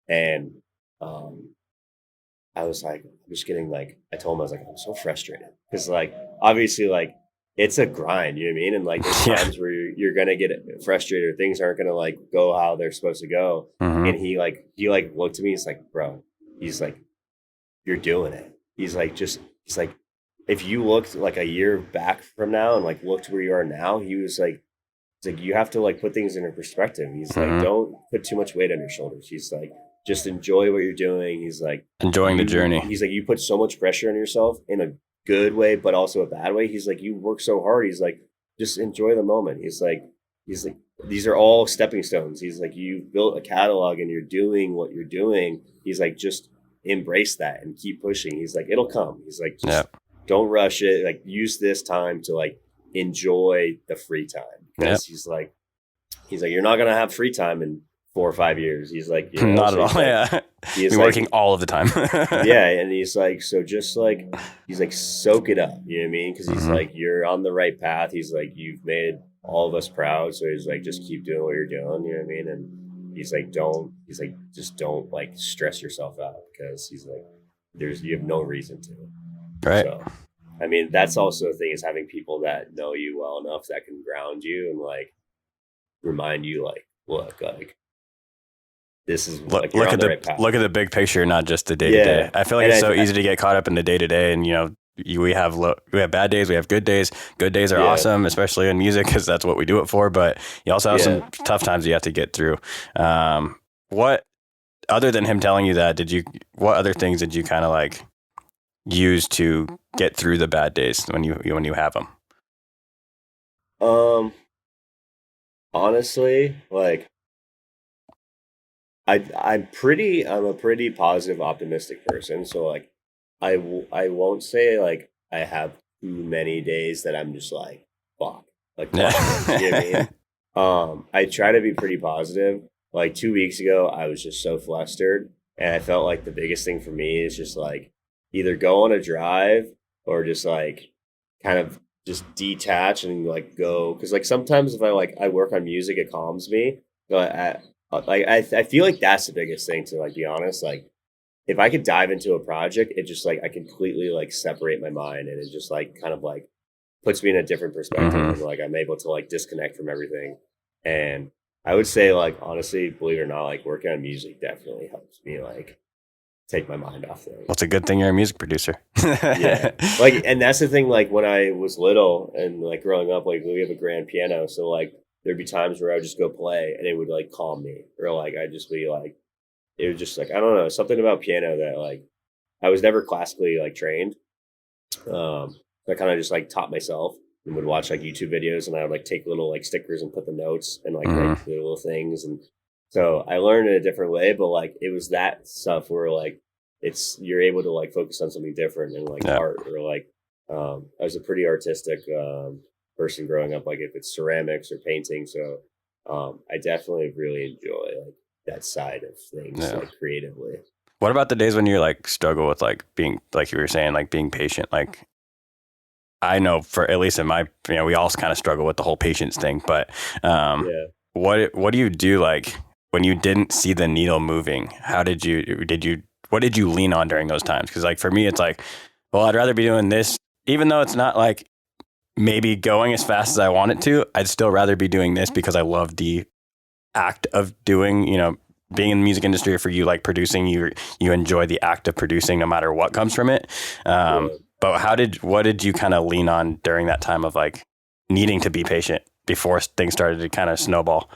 and um, I was like, I'm just getting like, I told him, I was like, I'm so frustrated because like, obviously like it's a grind, you know what I mean? And like, there's Yeah. times where you're going to get frustrated or things aren't going to like go how they're supposed to go. Mm-hmm. And he looked at me. He's like, bro, he's like, you're doing it. He's like, if you looked like a year back from now and like looked where you are now, it's like you have to like put things into perspective. He's like, Mm-hmm. don't put too much weight on your shoulders. He's like, just enjoy what you're doing. He's like, Enjoying the journey. he's like, you put so much pressure on yourself in a good way, but also a bad way. He's like, you work so hard. He's like, just enjoy the moment. He's like, these are all stepping stones. He's like, you built a catalog and you're doing what you're doing. He's like, just embrace that and keep pushing. He's like, it'll come. He's like, Yeah. just don't rush it. Like, use this time to like enjoy the free time because he's like, you're not gonna have free time in 4 or 5 years. He's like, you know, Not so at all. like, Yeah. he's Be like, working all of the time. yeah, and he's like, so just like, he's like, soak it up. You know what I mean? Because he's Mm-hmm. like, you're on the right path. He's like, you've made all of us proud. So he's like, just keep doing what you're doing. You know what I mean? And he's like, just don't like stress yourself out because he's like, you have no reason to. Right. So, I mean, that's also the thing is having people that know you well enough that can ground you and like remind you, like, look, like this is like you're on the right path. Look at the big picture, not just the day to day. I feel like it's so easy to get caught up in the day to day, and you know, we have bad days, we have good days. Good days are awesome, especially in music because that's what we do it for. But you also have some tough times you have to get through. What other than him telling you that, what other things did you kind of like use to get through the bad days when you have them? Honestly, like I'm a pretty positive, optimistic person. So like I won't say like I have too many days that I'm just like fuck, like fuck this, you know what I mean? I try to be pretty positive. Like 2 weeks ago, I was just so flustered, and I felt like the biggest thing for me is just like either go on a drive or just like kind of just detach and like go because like sometimes if I work on music, it calms me. But I feel like that's the biggest thing to like be honest. Like if I could dive into a project, it just like I completely like separate my mind and it just like kind of like puts me in a different perspective and like I'm able to like disconnect from everything. And I would say like honestly, believe it or not, like working on music definitely helps me like take my mind off things. Well, it's a good thing you're a music producer. Yeah. Like and that's the thing, like when I was little and like growing up, like we have a grand piano. So like there'd be times where I would just go play and it would like calm me. Or like I'd just be like it was just like I don't know, something about piano that like I was never classically like trained. I kind of just like taught myself and would watch like YouTube videos and I would like take little like stickers and put the notes and like write the little things. And so I learned in a different way, but like it was that stuff where like you're able to like focus on something different and like art or like I was a pretty artistic person growing up, like if it's ceramics or painting. So I definitely really enjoy like that side of things like creatively. What about the days when you like struggle with like being like you were saying, like being patient? Like I know for at least in my, you know, we all kind of struggle with the whole patience thing, but what do you do like when you didn't see the needle moving? What did you lean on during those times? Because like for me, it's like, well, I'd rather be doing this, even though it's not like maybe going as fast as I want it to. I'd still rather be doing this because I love the act of doing, you know, being in the music industry, or for you, like producing, you enjoy the act of producing no matter what comes from it. But what did you kind of lean on during that time of like needing to be patient before things started to kind of snowball?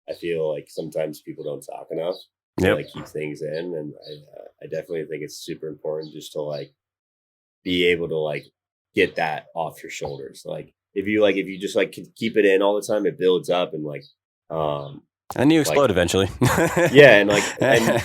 I feel like sometimes people don't talk enough to like keep things in. And I definitely think it's super important just to like be able to like get that off your shoulders. Like if you just like keep it in all the time, it builds up and like, and you explode eventually. Yeah. And like, and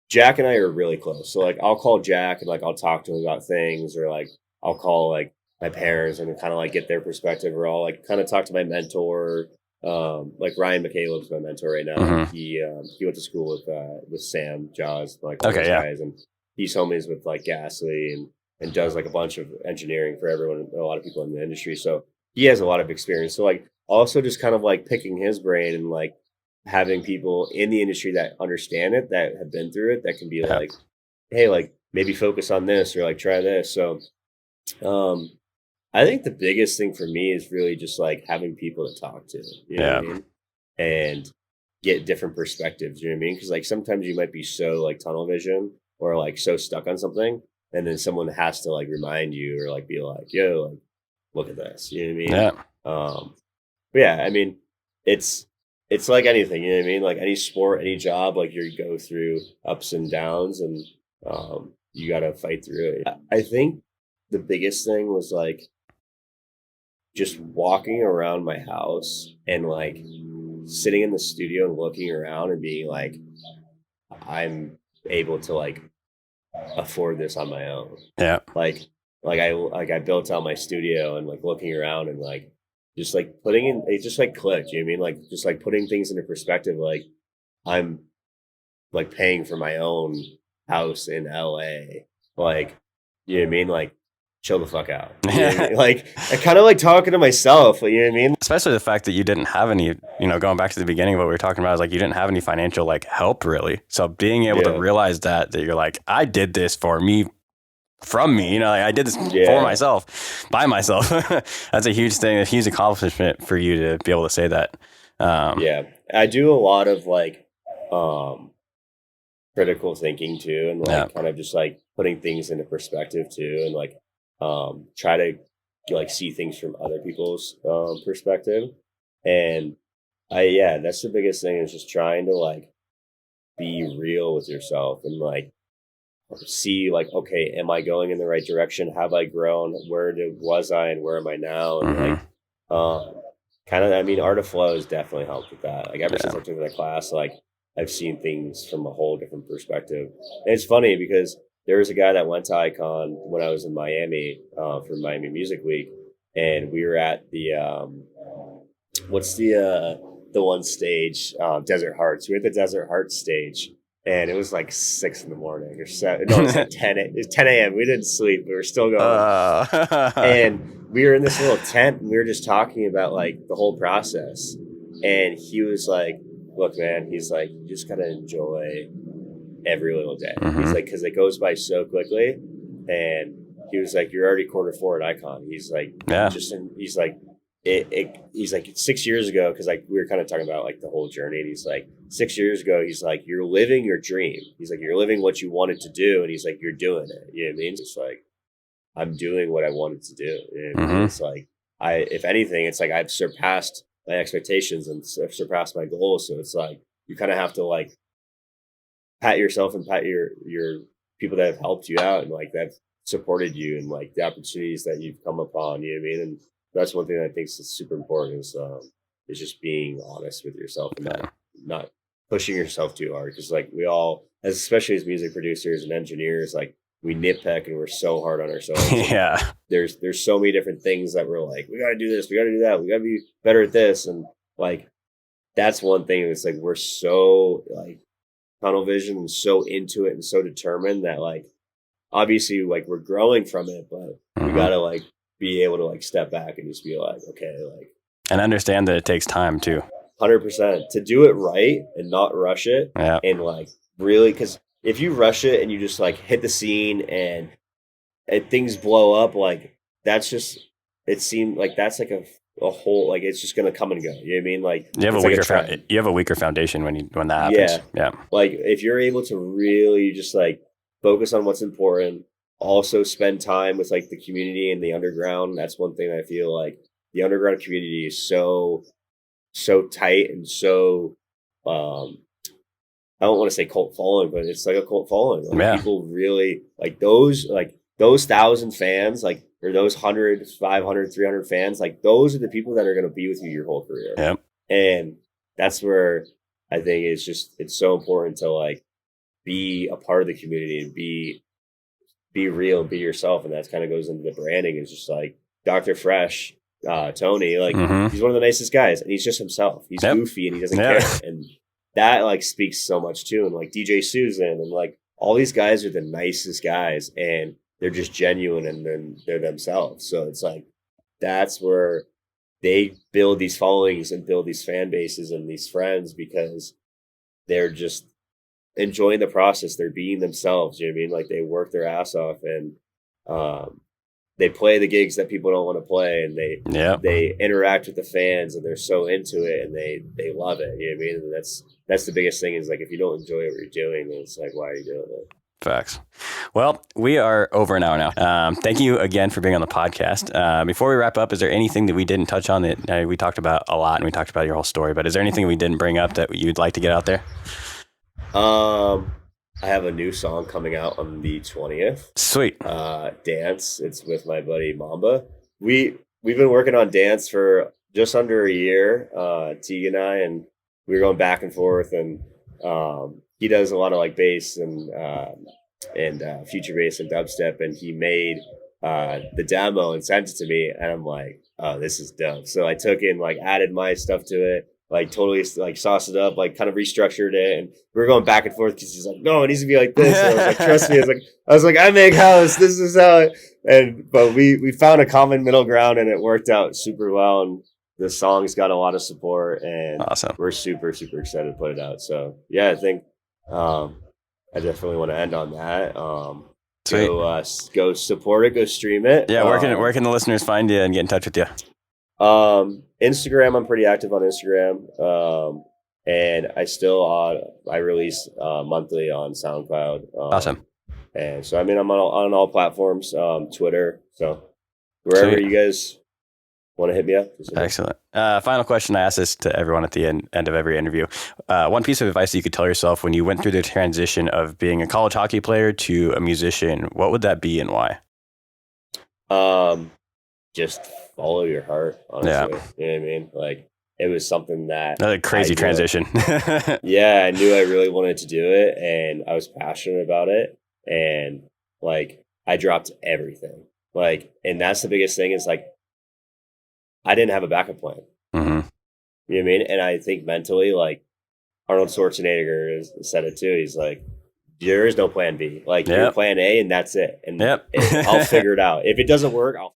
Jack and I are really close. So like I'll call Jack and like I'll talk to him about things or like I'll call like my parents and kind of like get their perspective or I'll like kind of talk to my mentor like Ryan McCaleb's my mentor right now. Mm-hmm. He went to school with Sam Jaws, like all Okay, those yeah. guys, and he's homies with like Gasly and does like a bunch of engineering for everyone, a lot of people in the industry. So he has a lot of experience. So like also just kind of like picking his brain and like having people in the industry that understand it, that have been through it, that can be Yeah. like, hey, like maybe focus on this or like try this. So um I think the biggest thing for me is really just like having people to talk to, you know what I Yeah. mean? And get different perspectives, you know what I mean? Because like sometimes you might be so like tunnel vision or like so stuck on something, and then someone has to like remind you or like be like, yo, like, look at this, you know what I mean? Yeah. But yeah, I mean, it's it's like anything, you know what I mean? Like any sport, any job, like you go through ups and downs, and you got to fight through it. I think the biggest thing was like just walking around my house and like sitting in the studio and looking around and being like, I'm able to like afford this on my own. Yeah. Like, I built out my studio and like looking around and like just like putting in, it just like clicked. You know what I mean? Like just like putting things into perspective. Like I'm like paying for my own house in LA. Like, you know what I mean? Like chill the fuck out. You know what I mean? Like I kind of like talking to myself, you know what I mean? Especially the fact that you didn't have any, going back to the beginning of what we were talking about, is like you didn't have any financial like help really. So being able to Yeah. realize that you're like, I did this for me, from me, like I did this for Yeah. myself, by myself. That's a huge thing, a huge accomplishment for you to be able to say that. Yeah. I do a lot of like um critical thinking too, and Yeah. like kind of just like putting things into perspective too, and like try to like see things from other people's perspective. And yeah, that's the biggest thing, is just trying to like be real with yourself and like see like, okay, am I going in the right direction? Have I grown? Was I and where am I now? And like Mm-hmm. um kind of, I mean, art of flow has definitely helped with that. Like ever since Yeah. I took that class, like I've seen things from a whole different perspective. And it's funny because there was a guy that went to Icon when I was in Miami for Miami Music Week, and we were at the what's the one stage, Desert Hearts. We were at the Desert Hearts stage, and it was like 6 in the morning or 7. No, it was like 10. It was 10 a.m. We didn't sleep. We were still going, and we were in this little tent, and we were just talking about like the whole process. And he was like, "Look, man," he's like, "you just gotta enjoy every little day." Mm-hmm. He's like, "Because it goes by so quickly." And he was like, "You're already Q4 at Icon." He's like, Yeah. he's like, he's like 6 years ago, because like we were kind of talking about like the whole journey, and he's like 6 years ago, he's like, you're living your dream. He's like, you're living what you wanted to do, and he's like, you're doing it. You know what I mean? It's like I'm doing what I wanted to do. You know what I mean? Mm-hmm. It's like if anything, it's like I've surpassed my expectations and I've surpassed my goals. So it's like you kind of have to like pat yourself and pat your people that have helped you out and like that have supported you, and like the opportunities that you've come upon. You know what I mean? And that's one thing that I think is super important, is just being honest with yourself and not pushing yourself too hard, because like we all, especially as music producers and engineers, like we nitpick and we're so hard on ourselves. Yeah. There's so many different things that we're like, we got to do this, we got to do that, we got to be better at this, and like that's one thing. It's like we're so like tunnel vision and so into it and so determined that like obviously like we're growing from it, but we Mm-hmm. gotta like be able to like step back and just be like, okay, like And understand that it takes time too. 100% to do it right and not rush it. Yeah. And like really, because if you rush it and you just like hit the scene and things blow up, like that's just, it seemed like that's like a whole, like it's just gonna come and go. You know what I mean? Like You have a it's like weaker a trend. you have a weaker foundation when that happens. Yeah. Like if you're able to really just like focus on what's important, also spend time with like the community and the underground. That's one thing I feel like the underground community is so tight and so um I don't want to say cult following, but it's like a cult following. Like Yeah. people really like those 1,000 fans, like, or those 100, 500, 300 fans, like those are the people that are going to be with you your whole career. Yep. And that's where I think it's so important to like be a part of the community and be real and be yourself. And that kind of goes into the branding. It's just like Dr. Fresh Tony, like he's one of the nicest guys, and he's just himself. He's goofy and he doesn't care, and that like speaks so much too. And like DJ Susan and like all these guys are the nicest guys, and they're just genuine and then they're themselves. So it's like that's where they build these followings and build these fan bases and these friends because they're just enjoying the process. They're being themselves. You know what I mean? Like they work their ass off and they play the gigs that people don't want to play, and they interact with the fans, and they're so into it, and they love it. You know what I mean? And that's the biggest thing is like if you don't enjoy what you're doing, then it's like why are you doing it? Facts. Well, we are over an hour now. Thank you again for being on the podcast. Before we wrap up, is there anything that we didn't touch on that we talked about a lot and we talked about your whole story, but is there anything we didn't bring up that you'd like to get out there? I have a new song coming out on the 20th. Sweet. Dance. It's with my buddy Mamba. We've been working on Dance for just under a year, Teague and I, and we were going back and forth, and he does a lot of like bass and future bass and dubstep, and he made the demo and sent it to me, and I'm like, oh, this is dope. So I took it and like added my stuff to it, like totally like sauced it up, like kind of restructured it, and we were going back and forth because he's like, no, it needs to be like this. And I was like, trust me. I was like, I make house. This is how it. But we found a common middle ground, and it worked out super well. And the song's got a lot of support, and awesome. We're super, super excited to put it out. So yeah, I think I definitely want to end on that. Go support it, go stream it. Yeah, where can the listeners find you and get in touch with you? Instagram, I'm pretty active on Instagram. And I release monthly on SoundCloud. Awesome. And so, I mean, I'm on all platforms, Twitter. So wherever you guys want to hit me up. Excellent. Final question. I ask this to everyone at the end of every interview. One piece of advice that you could tell yourself when you went through the transition of being a college hockey player to a musician, what would that be and why? Just follow your heart, honestly. Yeah. You know what I mean? Like, it was something that... Another crazy transition. Yeah, I knew I really wanted to do it, and I was passionate about it, and, like, I dropped everything. Like, and that's the biggest thing is, like, I didn't have a backup plan. Mm-hmm. You know what I mean? And I think mentally, like, Arnold Schwarzenegger has said it too. He's like, there is no plan B. Like, your plan A, and that's it. And I'll figure it out. If it doesn't work, I'll